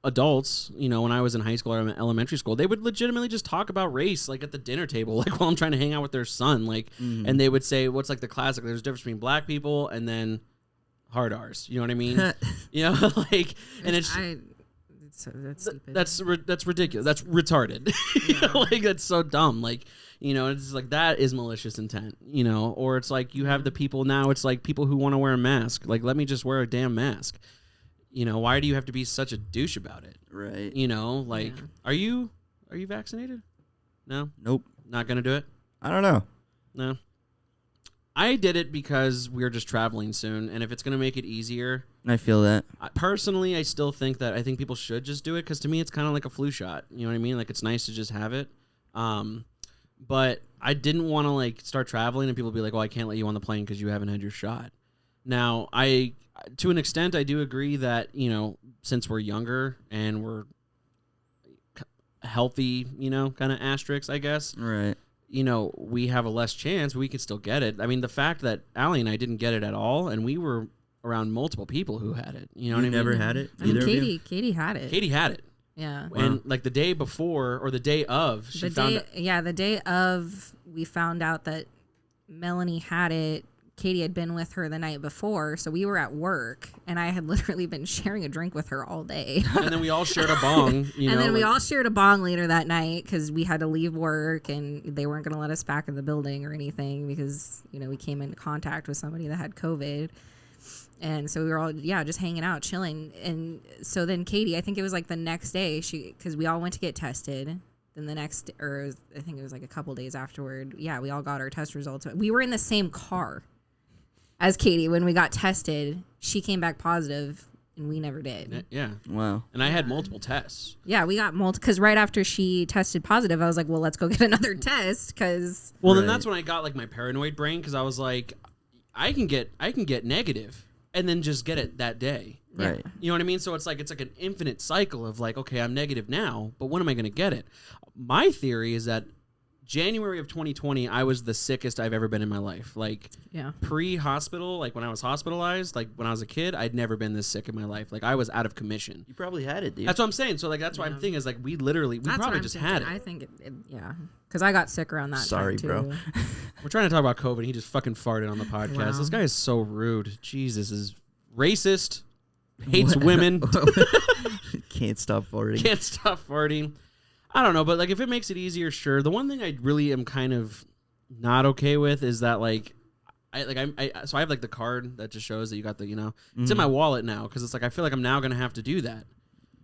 S2: adults, when I was in high school or elementary school, they would legitimately just talk about race, like at the dinner table, like while I'm trying to hang out with their son, like, and they would say, what's like the classic, there's a difference between black people and then hard R's, you know what I mean? Like, and that's stupid. That's ridiculous. That's retarded. Like, that's so dumb. Like, it's like, that is malicious intent, or it's like you have the people now, it's like people who want to wear a mask. Like, let me just wear a damn mask. Why do you have to be such a douche about it?
S3: Right.
S2: Are you vaccinated? No?
S3: Nope.
S2: Not going to do it?
S3: I don't know.
S2: No. I did it because we're just traveling soon, and if it's going to make it easier.
S3: I feel that.
S2: Personally, I still think people should just do it, because to me it's kind of like a flu shot. You know what I mean? Like, it's nice to just have it. But I didn't want to, like, start traveling and people be like, oh, I can't let you on the plane because you haven't had your shot. Now, to an extent, I do agree that, since we're younger and we're healthy, kind of asterisks, I guess.
S3: Right.
S2: We have a less chance, but we could still get it. I mean, the fact that Allie and I didn't get it at all, and we were around multiple people who had it. You know what I mean?
S3: Never had it?
S4: Katie had it.
S2: Katie had it.
S4: Yeah.
S2: And like the day before or the day of, she found out.
S4: Yeah, the day of, we found out that Melanie had it. Katie had been with her the night before, so we were at work, and I had literally been sharing a drink with her all day.
S2: And then we all shared a bong.
S4: We all shared a bong later that night because we had to leave work, and they weren't going to let us back in the building or anything because, we came into contact with somebody that had COVID. And so we were all, just hanging out, chilling. And so then Katie, I think it was like the next day, because we all went to get tested. Then the next, or I think it was like a couple days afterward, we all got our test results. We were in the same car as Katie when we got tested. She came back positive, and we never did.
S2: Yeah.
S3: Wow.
S2: And I had multiple tests.
S4: Yeah, we got multiple, because right after she tested positive, I was like, well, let's go get another test, because...
S2: Well, then that's when I got like my paranoid brain, because I was like, I can get negative and then just get it that day.
S3: Right.
S2: You know what I mean? So it's like an infinite cycle of like, okay, I'm negative now, but when am I going to get it? My theory is that January of 2020, I was the sickest I've ever been in my life. Like, pre-hospital, like when I was hospitalized, like when I was a kid, I'd never been this sick in my life. Like, I was out of commission.
S3: You probably had it, dude.
S2: That's what I'm saying. So like, that's why I'm thinking is like, we probably just had it.
S4: I think because I got sick around that
S3: Sorry,
S4: time too.
S3: bro.
S2: We're trying to talk about COVID. He just fucking farted on the podcast.
S4: Wow.
S2: This guy is so rude. Jesus, is racist, hates women,
S3: Can't stop farting.
S2: can't stop farting. I don't know, but like if it makes it easier, sure. The one thing I really am kind of not okay with is that like so I have like the card that just shows that you got the it's in my wallet now because it's like I feel like I'm now gonna have to do that.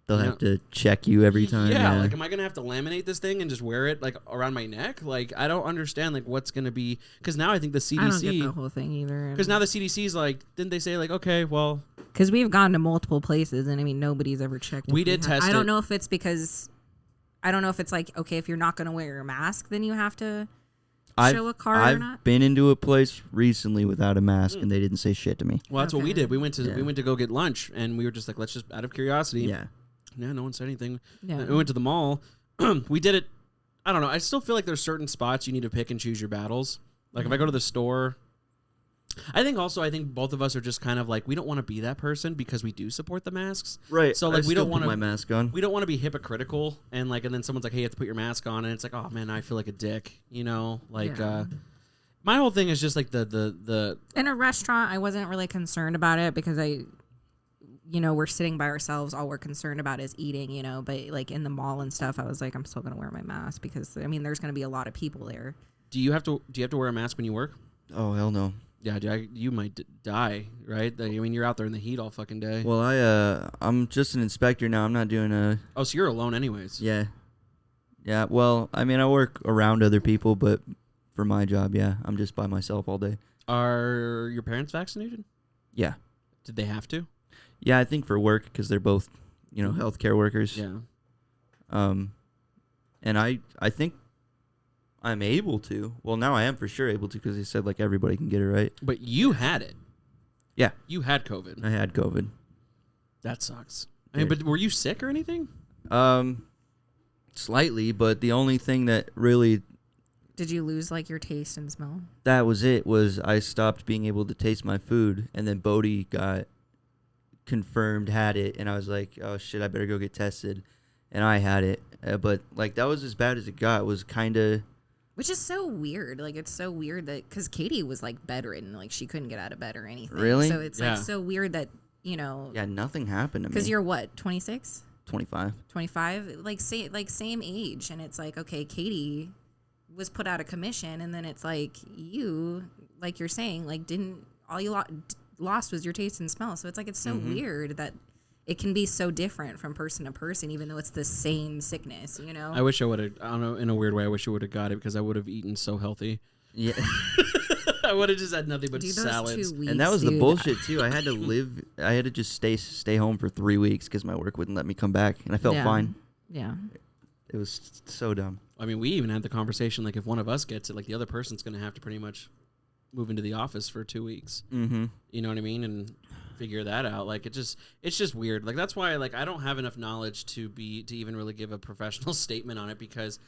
S3: They'll have to check you every time.
S2: Yeah, like am I gonna have to laminate this thing and just wear it like around my neck? Like I don't understand like what's gonna be because now I think the CDC.
S4: I don't get the whole thing either.
S2: Because now the CDC's like, didn't they say like, okay, well,
S4: because we've gone to multiple places and I mean nobody's ever checked.
S2: We did test.
S4: I don't know if it's because. I don't know if it's like, okay, if you're not going to wear your mask, then you have to show a card or not.
S3: I've been into a place recently without a mask, and they didn't say shit to me.
S2: Well, that's what we did. We went to go get lunch, and we were just like, let's just out of curiosity.
S3: Yeah.
S2: Yeah, no one said anything.
S4: Yeah.
S2: We went to the mall. We did it. I don't know. I still feel like there's certain spots you need to pick and choose your battles. Like if I go to the store. I think both of us are just kind of like we don't want to be that person because we do support the masks.
S3: Right.
S2: So like we don't want to
S3: my mask on.
S2: We don't want to be hypocritical and then someone's like, hey, you have to put your mask on, and it's like, oh man, I feel like a dick. My whole thing is just like the
S4: in a restaurant, I wasn't really concerned about it because we're sitting by ourselves. All we're concerned about is eating, But like in the mall and stuff, I was like, I'm still gonna wear my mask because I mean, there's gonna be a lot of people there.
S2: Do you have to wear a mask when you work?
S3: Oh hell no.
S2: Yeah, you might die, right? I mean, you're out there in the heat all fucking day.
S3: Well, I'm just an inspector now. I'm not doing a.
S2: Oh, so you're alone, anyways.
S3: Yeah. Yeah. Well, I mean, I work around other people, but for my job, yeah, I'm just by myself all day.
S2: Are your parents vaccinated?
S3: Yeah.
S2: Did they have to?
S3: Yeah, I think for work because they're both, healthcare workers.
S2: Yeah.
S3: And I think I'm able to. Well, now I am for sure able to because they said like everybody can get it, right?
S2: But you had it.
S3: Yeah.
S2: You had COVID.
S3: I had COVID.
S2: That sucks. I mean, but were you sick or anything?
S3: Slightly, but the only thing that really
S4: Did you lose like your taste and smell?
S3: That was it. Was I stopped being able to taste my food, and then Bodhi got confirmed had it, and I was like, oh shit, I better go get tested, and I had it. But like that was as bad as it got. It was kind of.
S4: Which is so weird. Like, it's so weird that, because Katie was, like, bedridden. Like, she couldn't get out of bed or anything.
S3: Really?
S4: So it's, like, so weird that, you know.
S3: Yeah, nothing happened to me.
S4: Because you're what, 26?
S3: 25.
S4: 25? Like, same age. And it's like, okay, Katie was put out of commission. And then it's like, you, like you're saying, like, all you lost was your taste and smell. So it's like, it's so weird that it can be so different from person to person, even though it's the same sickness, you know?
S2: I wish I would have, I don't know, in a weird way, I wish I would have got it because I would have eaten so healthy.
S3: Yeah.
S2: I would have just had nothing but
S4: Dude,
S2: salads.
S4: 2 weeks,
S3: And that was
S4: dude.
S3: the bullshit too. I had to just stay home for 3 weeks because my work wouldn't let me come back, and I felt fine.
S4: Yeah.
S3: It was so dumb.
S2: I mean, we even had the conversation, like, if one of us gets it, like, the other person's going to have to pretty much move into the office for 2 weeks.
S3: Mm-hmm.
S2: You know what I mean? And figure that out. Like, it's just weird. Like, that's why, like, I don't have enough knowledge to even really give a professional statement on it because,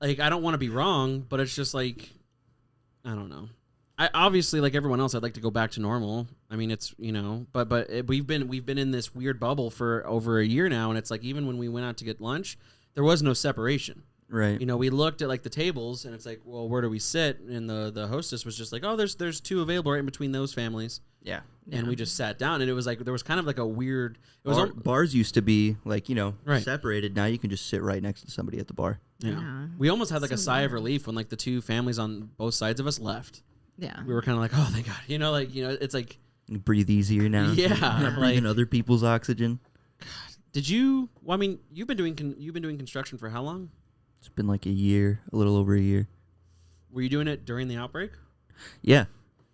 S2: like, I don't want to be wrong, but it's just like, I don't know. I obviously, like everyone else, I'd like to go back to normal. I mean, it's, you know, but we've been in this weird bubble for over a year now, and it's like even when we went out to get lunch, there was no separation.
S3: Right.
S2: You know, we looked at like the tables, and it's like, well, where do we sit? And the hostess was just like, oh, there's 2 available right in between those families.
S3: Yeah.
S2: And we just sat down, and it was like there was kind of like a weird. It was
S3: Bars used to be like, you know,
S2: Right.
S3: separated. Now you can just sit right next to somebody at the bar.
S2: Yeah. We almost had like
S4: So
S2: a sigh of
S4: weird.
S2: relief when like the 2 families on both sides of us left.
S4: Yeah.
S2: We were kind of like, oh, thank God. You know, like, you know, it's like,
S3: You breathe easier now.
S2: Yeah,
S3: Not
S2: like-
S3: breathing other people's oxygen.
S2: did you? Well, I mean, you've been doing construction for how long?
S3: It's been like a year, a little over a year.
S2: Were you doing it during the outbreak?
S3: Yeah.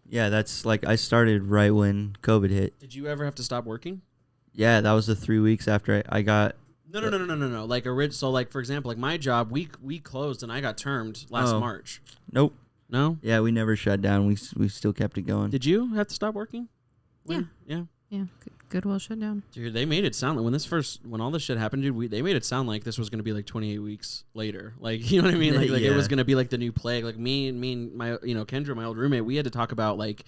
S3: Yeah, that's like I started right when COVID hit.
S2: Did you ever have to stop working?
S3: Yeah, that was the 3 weeks after I got.
S2: No. Like so, like for example, like my job, we closed and I got termed last
S3: Oh.
S2: March.
S3: Nope.
S2: No.
S3: Yeah, we never shut down. We still kept it going.
S2: Did you have to stop working? When? Yeah.
S4: Yeah. Goodwill shut down.
S2: Dude, they made it sound like when all this shit happened, dude, they made it sound like this was going to be like 28 weeks later. Like, you know what I mean? Like it
S3: Yeah.
S2: was going to be like the new plague. Like me and my, you know, Kendra, my old roommate, we had to talk about like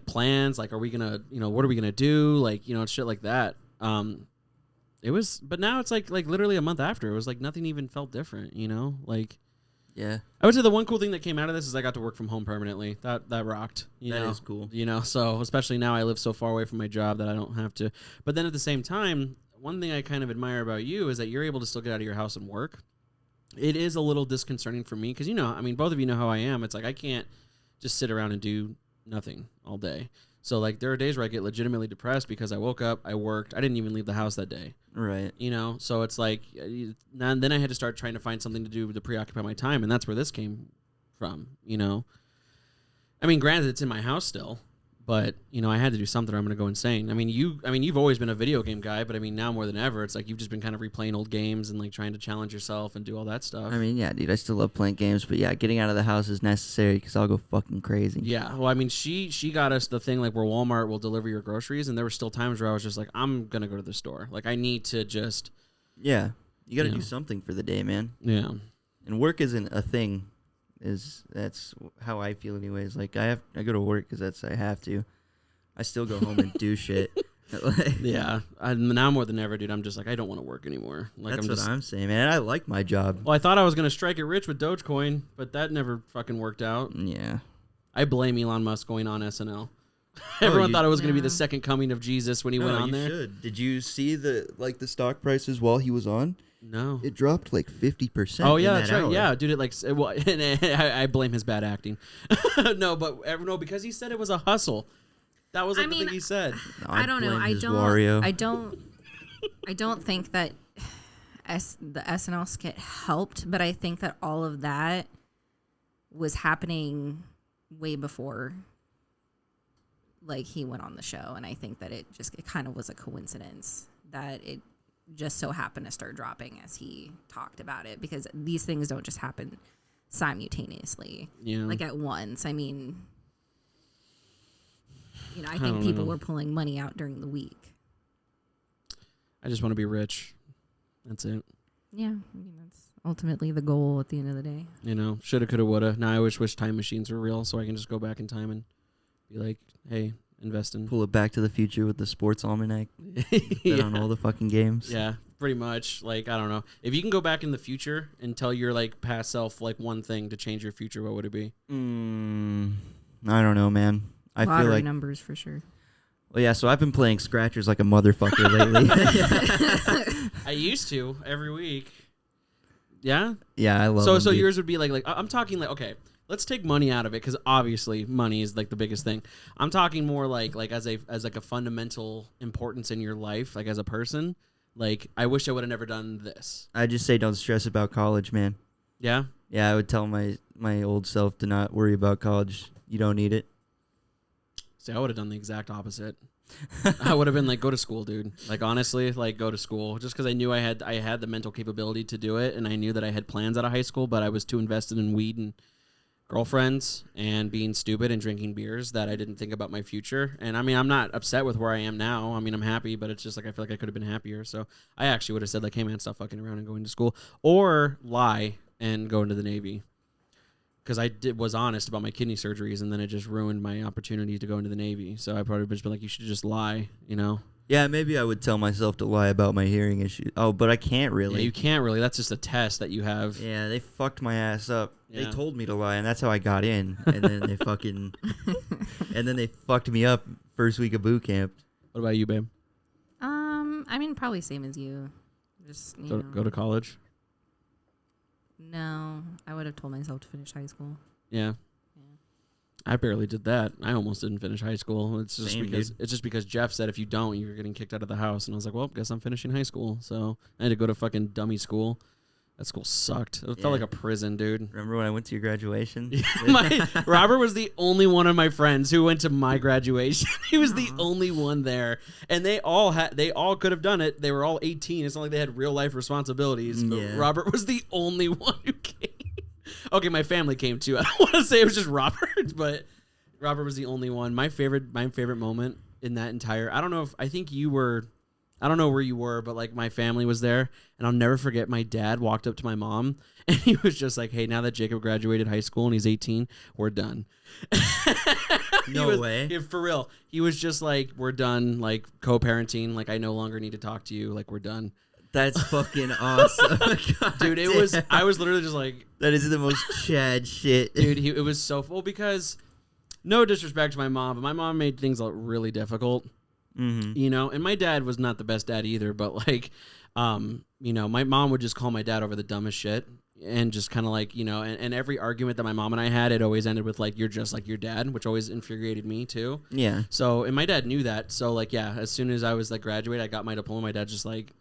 S2: plans. Like, are we going to, you know, what are we going to do? Like, you know, shit like that. But now it's like literally a month after. It was like nothing even felt different, you know? Like,
S3: Yeah.
S2: I would say the one cool thing that came out of this is I got to work from home permanently. That rocked. You
S3: That
S2: know?
S3: is cool.
S2: You know, so especially now I live so far away from my job that I don't have to. But then at the same time, one thing I kind of admire about you is that you're able to still get out of your house and work. It is a little disconcerting for me because, you know, I mean, both of you know how I am. It's like I can't just sit around and do nothing all day. So, like, there are days where I get legitimately depressed because I woke up, I worked, I didn't even leave the house that day.
S3: Right.
S2: You know, so it's like, then I had to start trying to find something to do to preoccupy my time, and that's where this came from, you know. I mean, granted, it's in my house still, but, you know, I had to do something or I'm going to go insane. I mean, you've always been a video game guy, but I mean, now more than ever, it's like you've just been kind of replaying old games and, like, trying to challenge yourself and do all that stuff.
S3: I mean, yeah, dude, I still love playing games, but yeah, getting out of the house is necessary because I'll go fucking crazy.
S2: Yeah, well, I mean, she got us the thing, like, where Walmart will deliver your groceries, and there were still times where I was just like, I'm going to go to the store. Like, I need to just...
S3: Yeah. You got to
S2: Yeah.
S3: do something for the day, man.
S2: Yeah.
S3: And work isn't a thing. That's how I feel anyways. Like I go to work because I have to. I still go home and do shit.
S2: Yeah. Now more than ever, dude, I'm just like, I don't want to work anymore. Like,
S3: That's
S2: I'm just...
S3: what I'm saying, man. I like my job.
S2: Well, I thought I was going to strike it rich with Dogecoin, but that never fucking worked out.
S3: Yeah.
S2: I blame Elon Musk going on SNL. Everyone
S3: you-
S2: thought it was going to be the
S4: Yeah.
S2: second coming of Jesus when he went on
S3: you
S2: there.
S3: should. Did you see the stock prices while he was on?
S2: No.
S3: It dropped like 50%.
S2: Oh, yeah,
S3: in
S2: that's
S3: that
S2: right.
S3: hour.
S2: Yeah, dude, well, I blame his bad acting. No, because he said it was a hustle. That was like the thing he said.
S3: No,
S4: I don't know.
S3: blame
S4: I
S3: his
S4: don't.
S3: Wario.
S4: I don't think that the SNL skit helped, but I think that all of that was happening way before, like, he went on the show, and I think that it kind of was a coincidence that it just so happened to start dropping as he talked about it, because these things don't just happen simultaneously,
S2: Yeah.
S4: like at once. I mean, you know, I
S2: I
S4: think
S2: don't
S4: people
S2: know.
S4: were pulling money out during the week.
S2: I just want to be rich. That's it.
S4: Yeah, I mean, ultimately the goal at the end of the day.
S2: You know, shoulda, coulda, woulda. Now I wish time machines were real, so I can just go back in time and be like, hey, invest in.
S3: Pull it Back to the Future with the sports almanac.
S2: Yeah.
S3: Bet on all the fucking games.
S2: Yeah, pretty much. Like, I don't know. If you can go back in the future and tell your like past self like one thing to change your future, what would it be?
S3: I don't know, man. I
S4: Lottery
S3: feel like
S4: numbers for sure.
S3: Well, yeah. So I've been playing scratchers like a motherfucker lately.
S2: I used to every week. Yeah.
S3: Yeah, I love.
S2: So
S3: them, dude.
S2: yours would be like I'm talking like, okay, let's take money out of it because obviously money is like the biggest thing. I'm talking more like as like a fundamental importance in your life, like as a person. Like I wish I would have never done this.
S3: I just say don't stress about college, man.
S2: Yeah.
S3: Yeah, I would tell my old self to not worry about college. You don't need it.
S2: See, I would have done the exact opposite. I would have been like, go to school, dude. Like honestly, like go to school. Just because I knew I had the mental capability to do it, and I knew that I had plans out of high school, but I was too invested in weed and girlfriends and being stupid and drinking beers that I didn't think about my future. And I mean, I'm not upset with where I am now. I mean, I'm happy, but it's just like I feel like I could have been happier. So I actually would have said like, hey man, stop fucking around and going to school, or lie and go into the Navy. Because was honest about my kidney surgeries, and then it just ruined my opportunity to go into the Navy. So I probably just been like, you should just lie, you know?
S3: Yeah, maybe I would tell myself to lie about my hearing issue. Oh, but I can't really.
S2: Yeah, you can't really. That's just a test that you have.
S3: Yeah, they fucked my ass up.
S2: Yeah.
S3: They told me to lie, and that's how I got in. And then they fucking, and then they fucked me up first week of boot camp.
S2: What about you, babe?
S4: I mean, probably same as you. Just
S2: Go to college?
S4: No, I would have told myself to finish high school.
S2: Yeah. I barely did that. I almost didn't finish high school. It's just because Jeff said if you don't, you're getting kicked out of the house. And I was like, well, guess I'm finishing high school. So I had to go to fucking dummy school. That school sucked. It felt like a prison, dude.
S3: Remember when I went to your graduation?
S2: Robert was the only one of my friends who went to my graduation. He was the only one there, and they all could have done it. They were all 18. It's not like they had real life responsibilities. But
S3: Yeah.
S2: Robert was the only one who came. Okay, my family came too. I don't want to say it was just Robert, but Robert was the only one. My favorite moment in that entire. I don't know where you were, but like my family was there, and I'll never forget. My dad walked up to my mom, and he was just like, "Hey, now that Jacob graduated high school and he's 18, we're done."
S3: No way.
S2: For real. He was just like, "We're done. Like co-parenting. Like I no longer need to talk to you. Like we're done."
S3: That's fucking awesome. God
S2: Dude, it
S3: damn.
S2: was. I was literally just like,
S3: That is the most Chad shit.
S2: dude. It was so full because, no disrespect to my mom, but my mom made things really difficult.
S3: Mm-hmm.
S2: You know, and my dad was not the best dad either, but like, you know, my mom would just call my dad over the dumbest shit and just kind of like, you know, and every argument that my mom and I had, it always ended with like, you're just like your dad, which always infuriated me too.
S3: Yeah.
S2: So, and my dad knew that. So like, yeah, as soon as I was like graduated, I got my diploma. My dad's just like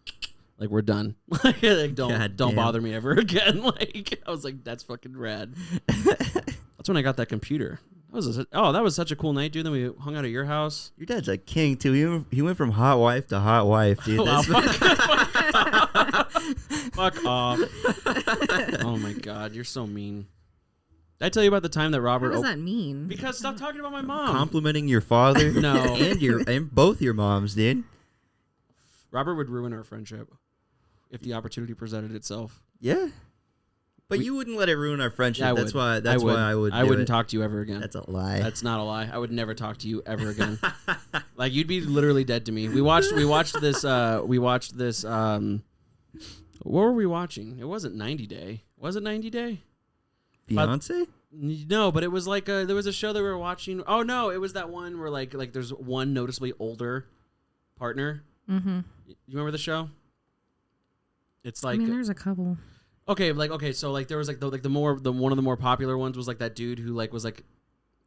S2: we're done. Like don't bother me ever again. Like I was like, that's fucking rad. That's when I got that computer. That was such a cool night, dude. Then we hung out at your house.
S3: Your dad's a king too. He went from hot wife to hot wife, dude.
S2: Wow,
S3: That's
S2: fuck off. Oh my god, you're so mean. Did I tell you about the time that Robert?
S4: What does that mean?
S2: Because stop talking about my mom.
S3: complimenting your father.
S2: No.
S3: and both your moms, dude.
S2: Robert would ruin our friendship if the opportunity presented itself.
S3: Yeah. But you wouldn't let it ruin our friendship.
S2: I
S3: That's
S2: would.
S3: why I would.
S2: I wouldn't talk to you ever again.
S3: That's a lie.
S2: That's not a lie. I would never talk to you ever again. Like you'd be literally dead to me. We watched this. What were we watching? It wasn't 90 Day. Was it 90 Day?
S3: Beyonce?
S2: No, but it was like there was a show that we were watching. Oh no, it was that one where like there's one noticeably older partner.
S4: Mm-hmm.
S2: You remember the show? It's like
S4: I mean, there's a couple.
S2: okay, so like there was like the one of the more popular ones was like that dude who like was like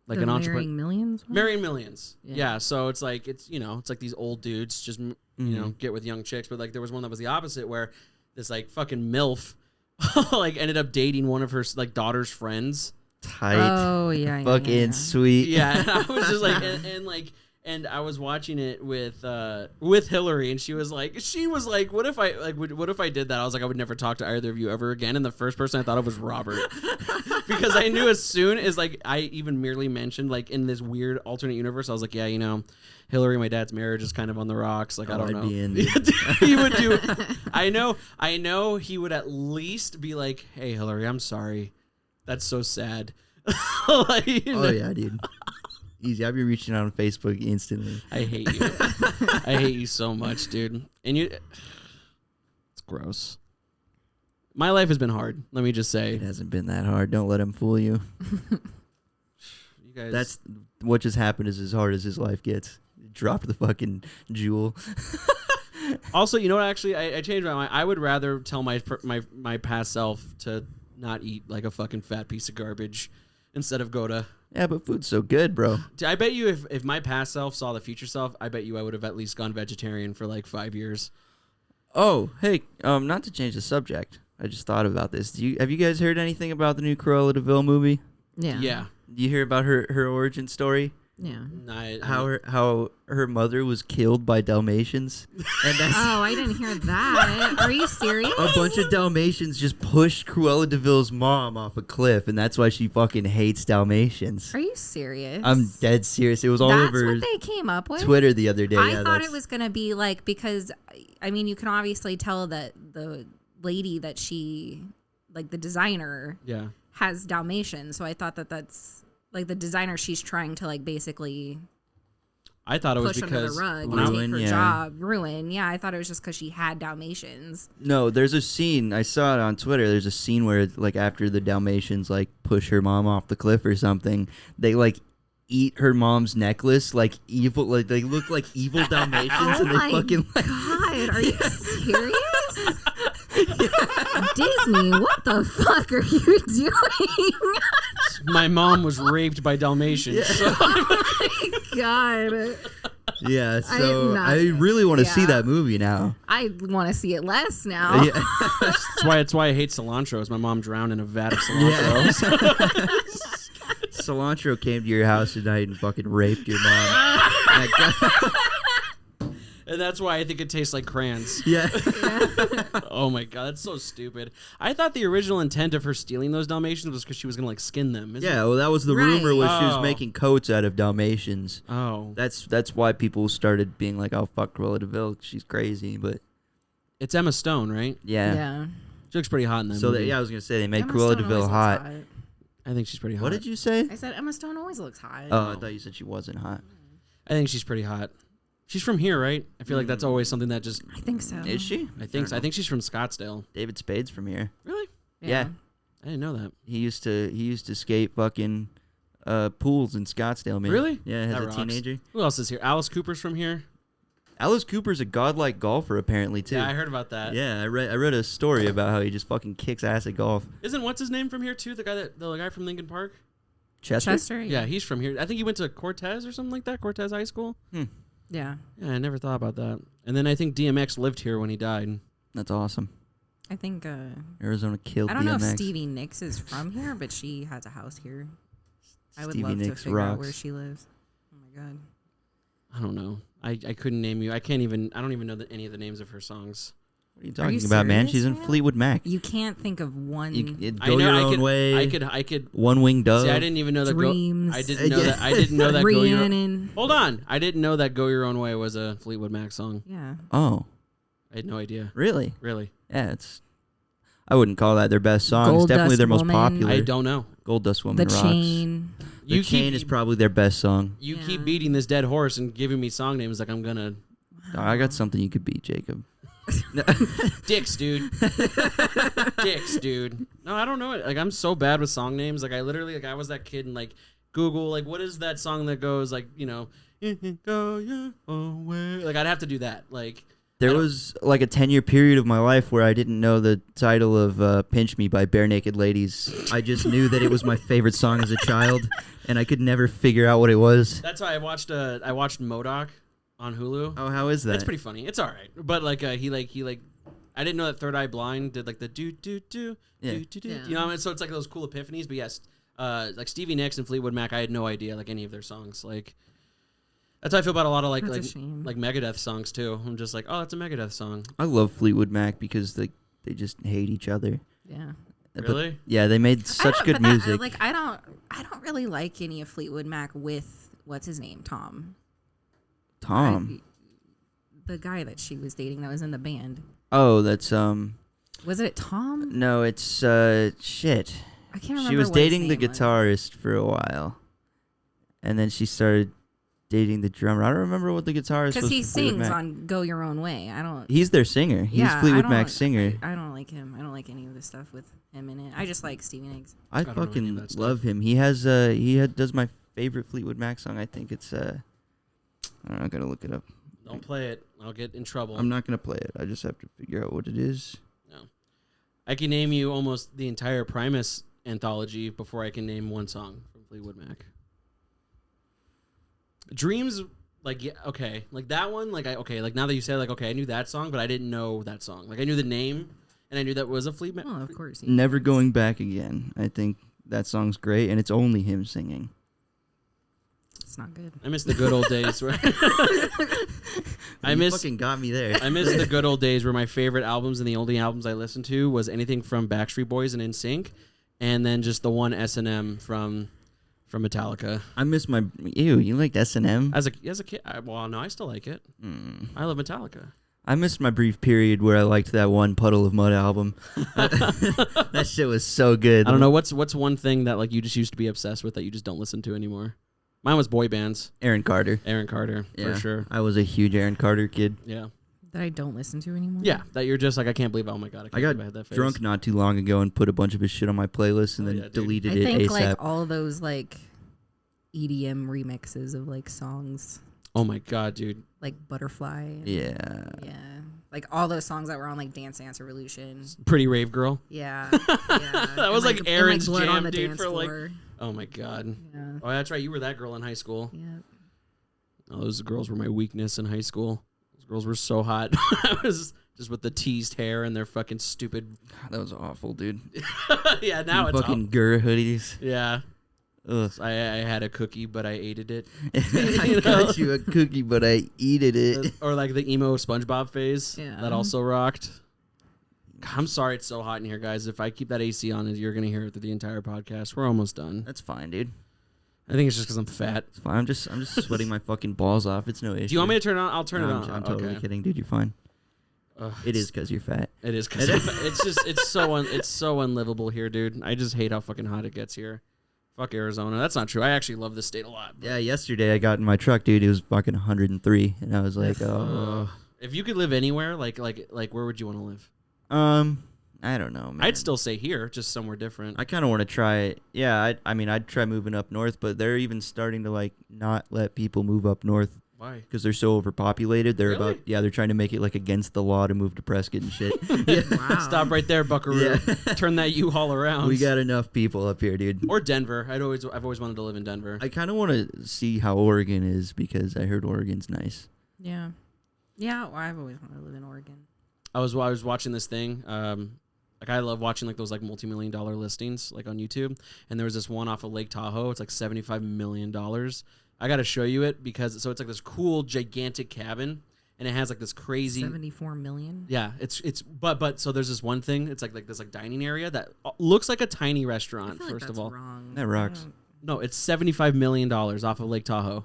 S4: The
S2: an entrepreneur.
S4: Marrying Millions one?
S2: Marrying Millions.
S4: Yeah.
S2: Yeah. So it's like it's like these old dudes just you know get with young chicks, but like there was one that was the opposite where this like fucking MILF like ended up dating one of her like daughter's friends.
S3: Tight.
S4: Oh yeah.
S3: Fucking sweet.
S2: Yeah, and I was just like and like And I was watching it with Hillary, and she was like, what if I did that? I was like, I would never talk to either of you ever again. And the first person I thought of was Robert, because I knew as soon as like I even merely mentioned like in this weird alternate universe, I was like, yeah, you know, Hillary, my dad's marriage is kind of on the rocks. Like I don't know.
S3: I'd be in.
S2: He would do. I know. He would at least be like, hey, Hillary, I'm sorry. That's so sad. Like,
S3: Oh yeah, dude. Easy. I'd be reaching out on Facebook instantly.
S2: I hate you. I hate you so much, dude. And it's gross. My life has been hard. Let me just say.
S3: It hasn't been that hard. Don't let him fool you.
S2: You guys.
S3: That's what just happened. Is as hard as his life gets. Drop the fucking jewel.
S2: Also, you know what? Actually, I changed my mind. I would rather tell my past self to not eat like a fucking fat piece of garbage instead of go to.
S3: Yeah, but food's so good, bro.
S2: I bet you if my past self saw the future self, I bet you I would have at least gone vegetarian for like 5 years.
S3: Oh, hey, not to change the subject. I just thought about this. Have you guys heard anything about the new Cruella de Vil movie?
S4: Yeah.
S2: Yeah.
S3: Do you hear about her origin story?
S4: Yeah.
S3: How her mother was killed by Dalmatians, and that's
S4: Oh, I didn't hear that. Are you serious?
S3: a bunch of Dalmatians just pushed Cruella de Vil's mom off a cliff, and that's why she fucking hates Dalmatians.
S4: Are you serious?
S3: I'm dead serious. It was all
S4: That's
S3: over
S4: what they came up with?
S3: Twitter the other day.
S4: I thought it was going to be like, because, I mean, you can obviously tell that the lady that she, like the designer,
S2: Yeah.
S4: has Dalmatians. So I thought that's like the designer she's trying to like basically
S2: I thought it was
S4: push under the
S2: because
S4: rug
S2: when
S4: and
S2: I-
S3: Ruin,
S4: take her
S3: yeah.
S4: job. Ruin. Yeah, I thought it was just because she had Dalmatians.
S3: No, there's a scene. I saw it on Twitter. There's a scene where, like, after the Dalmatians, like, push her mom off the cliff or something, they, like, eat her mom's necklace, like, evil, like, they look like evil Dalmatians,
S4: Oh
S3: and they
S4: my
S3: fucking, like,
S4: God, are you serious? Disney, what the fuck are you doing?
S2: my mom was raped by Dalmatians. So-
S4: God,
S3: yeah,
S4: I'm
S3: so
S4: not-
S3: I really want to see
S4: yeah.
S3: that movie now.
S4: I want to see it less now.
S3: Yeah.
S2: That's why I hate cilantro. Is my mom drowned in a vat of cilantro.
S3: Cilantro came to your house tonight and fucking raped your mom.
S2: And that's why I think it tastes like crayons.
S3: Yeah.
S2: Oh my god, that's so stupid. I thought the original intent of her stealing those Dalmatians was because she was gonna like skin them. Isn't
S3: Yeah,
S2: it?
S3: well, that was the
S4: Right.
S3: rumor, was she was
S2: Oh.
S3: making coats out of Dalmatians.
S2: Oh,
S3: That's why people started being like, "Oh fuck, Cruella de Vil, she's crazy." But
S2: it's Emma Stone, right?
S3: yeah,
S4: Yeah.
S2: She looks pretty hot in that
S3: so
S2: movie.
S3: yeah, I was gonna say they made
S4: Emma
S3: Cruella
S4: Stone
S3: de Vil
S4: always looks
S3: hot.
S2: I think she's pretty hot.
S3: What did you say?
S4: I said Emma Stone always looks hot.
S3: Oh, I thought you said she wasn't hot.
S2: I think she's pretty hot. She's from here, right? I feel like that's always something that just.
S4: I think so.
S3: Is she?
S2: I think so.
S3: don't
S2: I think she's from Scottsdale.
S3: David Spade's from here.
S2: Really?
S3: Yeah.
S2: I didn't know that.
S3: He used to skate fucking pools in Scottsdale, man.
S2: Really?
S3: Yeah, as
S2: That
S3: a
S2: rocks.
S3: teenager.
S2: Who else is here? Alice Cooper's from here.
S3: Alice Cooper's a godlike golfer, apparently too.
S2: Yeah, I heard about that.
S3: Yeah, I read a story about how he just fucking kicks ass at golf.
S2: Isn't what's his name from here too? The guy from Lincoln Park.
S4: Chester?
S2: Yeah, he's from here. I think he went to Cortez or something like that. Cortez High School.
S4: Yeah.
S2: Yeah, I never thought about that. And then I think DMX lived here when he died.
S3: That's awesome.
S4: I think,
S3: Arizona killed
S4: I don't know
S3: DMX.
S4: if Stevie Nicks is from here, but she has a house here. I would
S3: Stevie
S4: love
S3: Nicks
S4: to figure out
S3: rocks.
S4: where she lives. Oh my God.
S2: I don't know. I couldn't name you. I don't even know any of the names of her songs.
S3: What are you
S4: Are you
S3: talking about, man?
S4: serious
S3: She's in
S4: right now?
S3: Fleetwood Mac.
S4: You can't think of one.
S2: I
S3: Go
S2: know.
S3: your
S2: I
S3: own
S2: could.
S3: way.
S2: I could.
S3: One winged dove.
S2: See, I didn't even know that.
S4: Dreams.
S2: I didn't know
S3: Yeah.
S2: that. I didn't know that. Go your.
S4: Rhiannon.
S2: Hold on. I didn't know that "Go Your Own Way" was a Fleetwood Mac song.
S4: Yeah.
S3: Oh,
S2: I had no idea.
S3: really?
S2: Really.
S3: Yeah, it's. I wouldn't call that their best song.
S4: Gold
S3: It's definitely
S4: Dust
S3: their most
S4: Woman.
S3: popular.
S2: I don't know.
S3: Gold Dust Woman
S4: The
S3: rocks.
S4: Chain.
S3: The Chain is probably their best song.
S2: You
S4: Yeah.
S2: keep beating this dead horse and giving me song names like I'm gonna.
S3: Oh, I got something you could beat, Jacob.
S2: Dicks, dude. Dicks, dude. No, I don't know it. Like, I'm so bad with song names. Like, I literally, like, I was that kid and, like, Google, like, what is that song that goes, like, you know, go your own way. Like, I'd have to do that. Like,
S3: There was like a 10-year period of my life where I didn't know the title of Pinch Me by Bare Naked Ladies. I just knew that it was my favorite song as a child, and I could never figure out what it was.
S2: that's why I watched MODOK on Hulu.
S3: Oh, how is that?
S2: It's pretty funny. It's all right. But, like, he I didn't know that Third Eye Blind did, like, the do-do-do,
S3: Yeah.
S2: do-do-do.
S4: Yeah.
S2: You know what I mean? So it's, like, those cool epiphanies. But, yes, like, Stevie Nicks and Fleetwood Mac, I had no idea, like, any of their songs. Like, That's how I feel about a lot of
S4: That's a shame.
S2: like Megadeth songs too. I'm just like, oh, that's a Megadeth song.
S3: I love Fleetwood Mac because they just hate each other.
S4: Yeah.
S3: But,
S2: Really?
S3: yeah, they made such good music.
S4: I don't really like any of Fleetwood Mac with what's his name, Tom. The guy that she was dating that was in the band.
S3: Oh, that's
S4: Was it Tom?
S3: No, it's shit.
S4: I can't remember.
S3: She was
S4: what his
S3: dating the
S4: name was.
S3: guitarist for a while, and then she started dating the drummer. I don't remember what the guitarist was.
S4: Because he
S3: for Fleetwood
S4: sings
S3: Mac.
S4: on "Go Your Own Way." I don't.
S3: He's their singer. He's Fleetwood Mac's singer.
S4: I don't like him. I don't like any of the stuff with him in it. I just like Stevie Nicks.
S3: I
S2: don't know any of
S3: fucking
S2: that stuff.
S3: love him. He does my favorite Fleetwood Mac song. I think it's I don't know, I gotta look it up.
S2: Don't play it. I'll get in trouble.
S3: I'm not gonna play it. I just have to figure out what it is.
S2: No. I can name you almost the entire Primus anthology before I can name one song from Fleetwood Mac. Dreams, like, yeah, okay, like that one, like like now that you said, like, okay, I knew that song, but I didn't know that song. Like I knew the name, and I knew that was a Fleetwood Mac.
S4: Oh, of course.
S3: Never Going Back Again. I think that song's great, and it's only him singing.
S4: It's not good.
S2: I miss the good old days where
S3: You fucking got me there.
S2: I miss the good old days where my favorite albums and the only albums I listened to was anything from Backstreet Boys and NSYNC, and then just the one S&M from Metallica.
S3: I miss my you liked S&M?
S2: As a kid, no, I still like it. I love Metallica.
S3: I missed my brief period where I liked that one Puddle of Mud album. That shit was so good.
S2: I don't know what's one thing that like you just used to be obsessed with that you just don't listen to anymore. Mine was boy bands.
S3: Aaron Carter.
S2: Aaron Carter, for sure.
S3: I was a huge Aaron Carter kid.
S2: Yeah.
S4: That I don't listen to anymore.
S2: Yeah, that you're just like, I can't believe, oh my God,
S3: I got
S2: believe had that face.
S3: drunk not too long ago and put a bunch of his shit on my playlist and
S2: Oh,
S3: then
S2: yeah, dude.
S3: deleted
S4: I
S3: it
S4: think
S3: ASAP.
S4: like all those like EDM remixes of like songs,
S2: Oh my God, dude.
S4: like Butterfly. And,
S3: Yeah.
S4: Yeah. Like all those songs that were on like Dance Dance Revolution.
S2: Pretty Rave Girl.
S4: Yeah. Yeah.
S2: That was
S4: And,
S2: like Aaron's
S4: Blood
S2: jam,
S4: on the
S2: dude,
S4: dance
S2: for, like-
S4: floor.
S2: Oh my God.
S4: Yeah.
S2: Oh, that's right. You were that girl in high school.
S4: Yeah.
S2: Oh, those girls were my weakness in high school. Those girls were so hot. I was just with the teased hair and their fucking stupid.
S3: That was awful, dude.
S2: Yeah, now it's
S3: fucking
S2: up.
S3: Gurr hoodies.
S2: Yeah.
S3: Ugh.
S2: I had a cookie, but I ate it.
S3: I got you a cookie, but I eated it.
S2: Or like the emo SpongeBob phase.
S4: Yeah.
S2: That also rocked. I'm sorry it's so hot in here, guys. If I keep that AC on, you're going to hear it through the entire podcast. We're almost done.
S3: That's fine, dude.
S2: I think it's just because I'm fat.
S3: It's fine. I'm just sweating my fucking balls off. It's no issue.
S2: Do you want me to turn it on? I'll turn
S3: No,
S2: it on.
S3: I'm totally
S2: Okay.
S3: kidding, dude. You're fine. It is because you're fat.
S2: It is because it's so unlivable here, dude. I just hate how fucking hot it gets here. Fuck Arizona. That's not true. I actually love this state a lot.
S3: Yeah, yesterday I got in my truck, dude. It was fucking 103, and I was like, oh.
S2: If you could live anywhere, like where would you want to live?
S3: I don't know, man.
S2: I'd still say here, just somewhere different.
S3: I kind of want to try. Yeah, I mean, I'd try moving up north, but they're even starting to like not let people move up north
S2: Why?
S3: because they're so overpopulated. They're
S2: Really?
S3: they're trying to make it like against the law to move to Prescott and shit. Yeah.
S4: Wow.
S2: Stop right there, Buckaroo.
S3: Yeah.
S2: Turn that U-Haul around.
S3: We got enough people up here, dude.
S2: Or Denver. I've always wanted to live in Denver.
S3: I kind of want to see how Oregon is because I heard Oregon's nice.
S4: Yeah. Yeah. Well, I've always wanted to live in Oregon.
S2: I was watching this thing. Like I love watching like those like multi-million-dollar listings like on YouTube. And there was this one off of Lake Tahoe. It's like $75 million. I got to show you it because it's like this cool gigantic cabin, and it has like this crazy
S4: 74 million.
S2: Yeah, but so there's this one thing. It's like this like dining area that looks like a tiny restaurant.
S4: I feel like
S2: First
S4: that's
S2: of all,
S4: wrong.
S3: That rocks.
S2: no, it's $75 million off of Lake Tahoe.
S4: How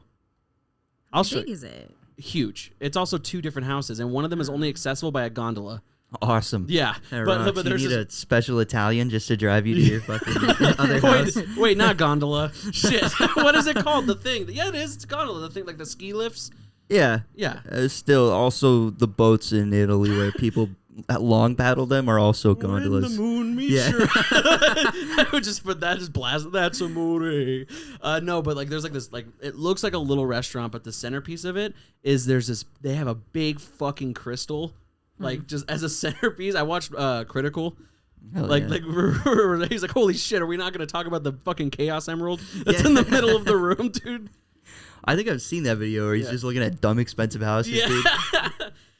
S2: I'll show
S4: big
S2: you.
S4: is it?
S2: Huge. It's also two different houses, and one of them is only accessible by a gondola.
S3: Awesome.
S2: Yeah,
S3: That
S2: but
S3: rocks.
S2: there's
S3: you need
S2: this.
S3: a special Italian just to drive you to your fucking other house.
S2: Wait, not gondola. Shit. What is it called? The thing. Yeah, it is. It's gondola. The thing like the ski lifts.
S3: Yeah.
S2: Yeah.
S3: Still, also the boats in Italy where people long paddle them are also gondolas.
S2: When the moon meets
S3: Yeah.
S2: your I would just put that just blast. That's amore. No, but like there's like this like it looks like a little restaurant, but the centerpiece of it is there's this. They have a big fucking crystal, like just as a centerpiece. I watched Critical.
S3: Hell
S2: Like,
S3: yeah.
S2: he's like, holy shit, are we not going to talk about the fucking Chaos Emerald that's in the middle of the room, dude?
S3: I think I've seen that video where he's
S2: Yeah.
S3: just looking at dumb expensive houses, dude.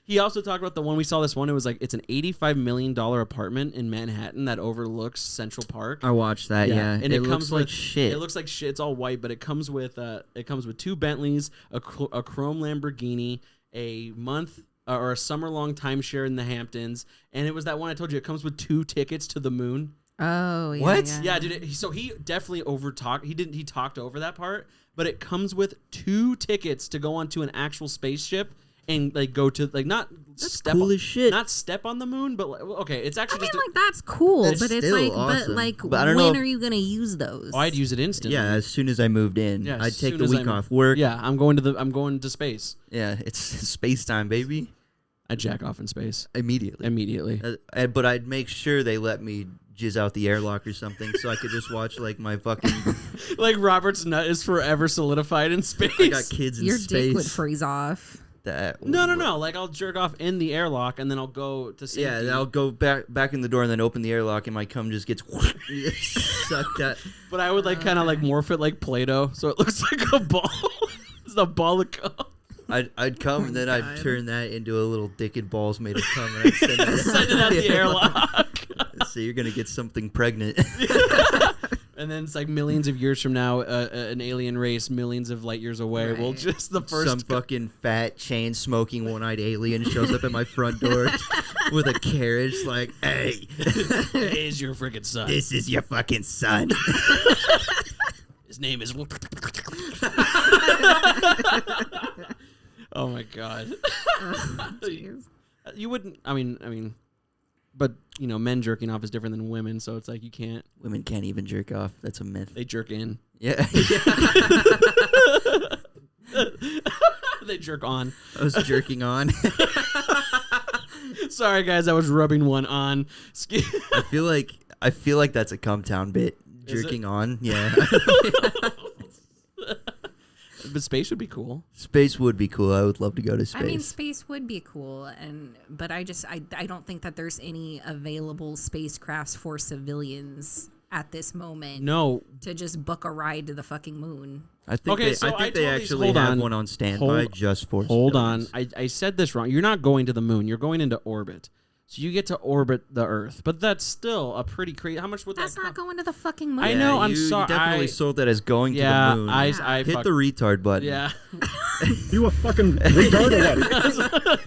S2: He also talked about the one we saw. This one, it was like it's an $85 million apartment in Manhattan that overlooks Central Park.
S3: I watched that. Yeah,
S2: and it
S3: looks
S2: comes
S3: like
S2: with,
S3: shit.
S2: It looks like shit. It's all white, but it comes with 2 Bentleys, a chrome Lamborghini, a month or a summer-long timeshare in the Hamptons, and it was that one I told you. It comes with 2 tickets to the moon.
S4: Oh, yeah.
S3: What?
S2: Yeah, dude. So he definitely overtalked. He talked over that part, but it comes with 2 tickets to go onto an actual spaceship and like go to like not
S3: That's
S2: step
S3: cool
S2: on,
S3: as shit.
S2: not step on the moon, but like, okay, it's
S4: I
S2: actually
S4: mean,
S2: just.
S4: like, that's cool,
S3: That's
S4: but it's
S3: still
S4: like,
S3: awesome. But I don't
S4: when
S3: know
S4: are you going to use those?
S2: I'd use it instantly.
S3: Yeah, as soon as I moved in,
S2: Yeah, as
S3: I'd take
S2: soon
S3: the
S2: as
S3: week
S2: I-
S3: off work.
S2: Yeah, I'm going to space.
S3: Yeah, it's space time, baby.
S2: I jack off in space
S3: Immediately.
S2: immediately.
S3: But I'd make sure they let me jizz out the airlock or something so I could just watch like my fucking.
S2: Like Robert's nut is forever solidified in space.
S3: I got kids in
S4: Your
S3: space.
S4: dick would freeze off.
S3: That
S2: No. Like I'll jerk off in the airlock and then I'll go to safety.
S3: Yeah, then I'll go back in the door and then open the airlock and my cum just gets sucked out.
S2: But I would like kind of like morph it like Play-Doh, so it looks like a ball. It's a ball of cum.
S3: I'd come and then I'd turn that into a little dick and balls made of cum and I'd send it,
S2: Send it out the airlock.
S3: So you're gonna get something pregnant.
S2: And then it's like millions of years from now, an alien race millions of light years away will just the first.
S3: Some fucking fat chain smoking one-eyed alien shows up at my front door with a carriage like, hey,
S2: is your freaking son.
S3: this is your fucking son.
S2: His name is. Oh my god. You wouldn't. I mean, but you know, men jerking off is different than women, so it's like you can't.
S3: Women can't even jerk off. That's a myth.
S2: They jerk in.
S3: Yeah.
S2: They jerk on.
S3: I was jerking on.
S2: Sorry, guys, I was rubbing one on.
S3: I feel like that's a cum town bit.
S2: Is
S3: Jerking on. Yeah.
S2: But space would be cool.
S3: Space would be cool. I would love to go to space.
S4: I mean, space would be cool, but I don't think that there's any available spacecrafts for civilians at this moment.
S2: No.
S4: To just book a ride to the fucking moon.
S3: I think they
S2: totally-
S3: actually
S2: hold
S3: have
S2: on.
S3: one on standby
S2: Hold-
S3: just for
S2: Hold on.
S3: civilians.
S2: I said this wrong. You're not going to the moon. You're going into orbit. So you get to orbit the Earth. But that's still a pretty crazy. How much would
S4: That's
S2: that
S4: not
S2: cost?
S4: going to the fucking moon.
S2: I know, I'm
S3: you
S2: sorry,
S3: definitely
S2: I-
S3: sold that as going
S2: Yeah,
S3: to the moon.
S2: I
S3: hit
S2: fuck-
S3: the retard button.
S2: Yeah.
S5: You a fucking retard or what?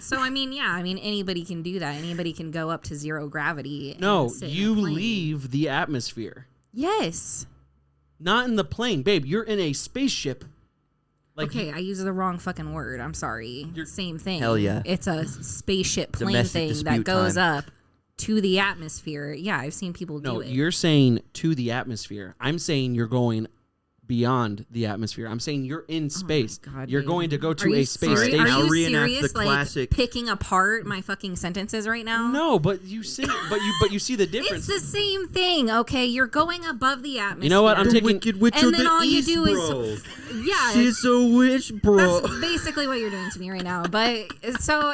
S4: So I mean, anybody can do that. Anybody can go up to zero gravity. And
S2: No,
S4: sit in a
S2: you
S4: plane.
S2: leave the atmosphere.
S4: Yes.
S2: Not in the plane, babe. You're in a spaceship. Like,
S4: Okay, I used the wrong fucking word. I'm sorry. Same thing.
S3: Hell yeah.
S4: It's a spaceship plane
S3: Domestic
S4: thing
S3: dispute
S4: that goes
S3: time.
S4: up to the atmosphere. Yeah, I've seen people do
S2: No,
S4: it.
S2: you're saying to the atmosphere. I'm saying you're going beyond the atmosphere. I'm saying you're in space.
S4: God,
S2: you're
S4: dude.
S2: going to go
S4: Are
S2: to
S4: you
S2: a space
S4: seri-
S2: station.
S4: Are
S3: I'll
S4: you
S3: reenact
S4: serious?
S3: the
S4: Like
S3: classic-
S4: picking apart my fucking sentences right now?
S2: No, but you see, but you see the difference.
S4: It's the same thing. Okay, you're going above the atmosphere.
S2: You know what? I'm
S3: The
S2: taking.
S3: Wicked Witch
S4: And
S3: of
S4: then
S3: the
S4: all you
S3: East,
S4: do
S3: bro.
S4: is, yeah.
S3: She's a witch, bro.
S4: That's basically what you're doing to me right now. But so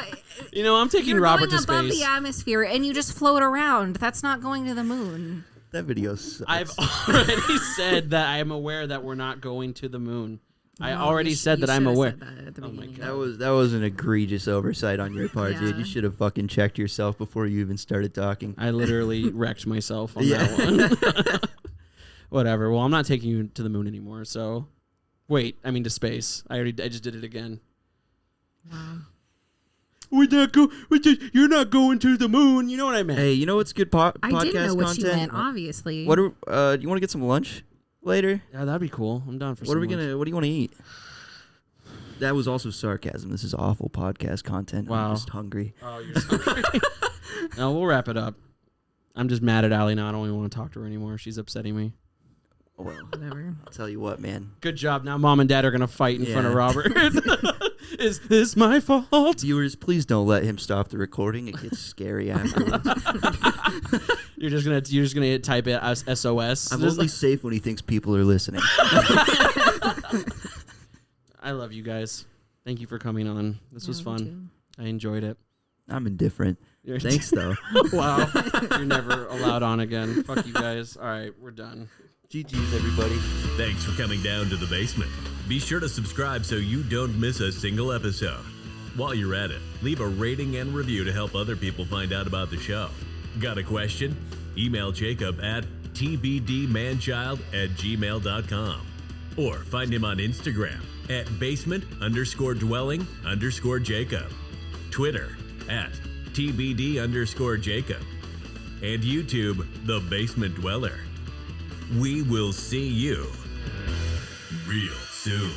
S2: You know, I'm taking
S4: you're
S2: Robert
S4: going
S2: to
S4: above
S2: space.
S4: the atmosphere and you just float around. That's not going to the moon.
S3: That video sucks.
S2: I've already said that I am aware that we're not going to the moon. I
S4: No,
S2: already
S4: you
S2: said that
S4: you
S2: I'm
S4: should've
S2: aware.
S4: said that at the
S2: Oh my
S4: beginning.
S2: God.
S3: That was an egregious oversight on your part, dude.
S4: Yeah.
S3: You should have fucking checked yourself before you even started talking.
S2: I literally wrecked myself on
S3: Yeah.
S2: that one. Whatever. Well, I'm not taking you to the moon anymore. So, wait. I mean to space. I just did it again.
S4: Wow.
S2: You're not going to the moon. You know what I meant.
S3: Hey, you know what's good
S4: I
S3: podcast
S4: didn't know what
S3: content?
S4: you meant, obviously.
S3: What are, you want to get some lunch later?
S2: Yeah, that'd be cool. I'm down for.
S3: What are we
S2: some lunch.
S3: gonna? What do you want to eat? That was also sarcasm. This is awful podcast content.
S2: Wow.
S3: I'm just hungry.
S2: Oh, you're sorry. No, we'll wrap it up. I'm just mad at Allie now. I don't even want to talk to her anymore. She's upsetting me.
S3: Well,
S4: Whatever.
S3: I'll tell you what, man.
S2: Good job. Now Mom and Dad are gonna fight in front of
S3: Yeah.
S2: Robert. Is this my fault?
S3: Viewers, please don't let him stop the recording. It gets scary afterwards.
S2: You're just gonna type it as SOS.
S3: I'm
S2: Just
S3: only
S2: like-
S3: safe when he thinks people are listening.
S2: I love you guys. Thank you for coming on. This was
S4: Yeah, me
S2: fun. I enjoyed it.
S3: I'm indifferent.
S2: You're-
S3: Thanks, though.
S2: Wow. You're never allowed on again. Fuck you guys. All right, we're done.
S3: GG's, everybody.
S1: Thanks for coming down to the basement. Be sure to subscribe so you don't miss a single episode. While you're at it, leave a rating and review to help other people find out about the show. Got a question? Email Jacob at tbdmanchild@gmail.com or find him on Instagram at basement_dwelling_Jacob, Twitter at TBD_Jacob, and YouTube, The Basement Dweller. We will see you real soon.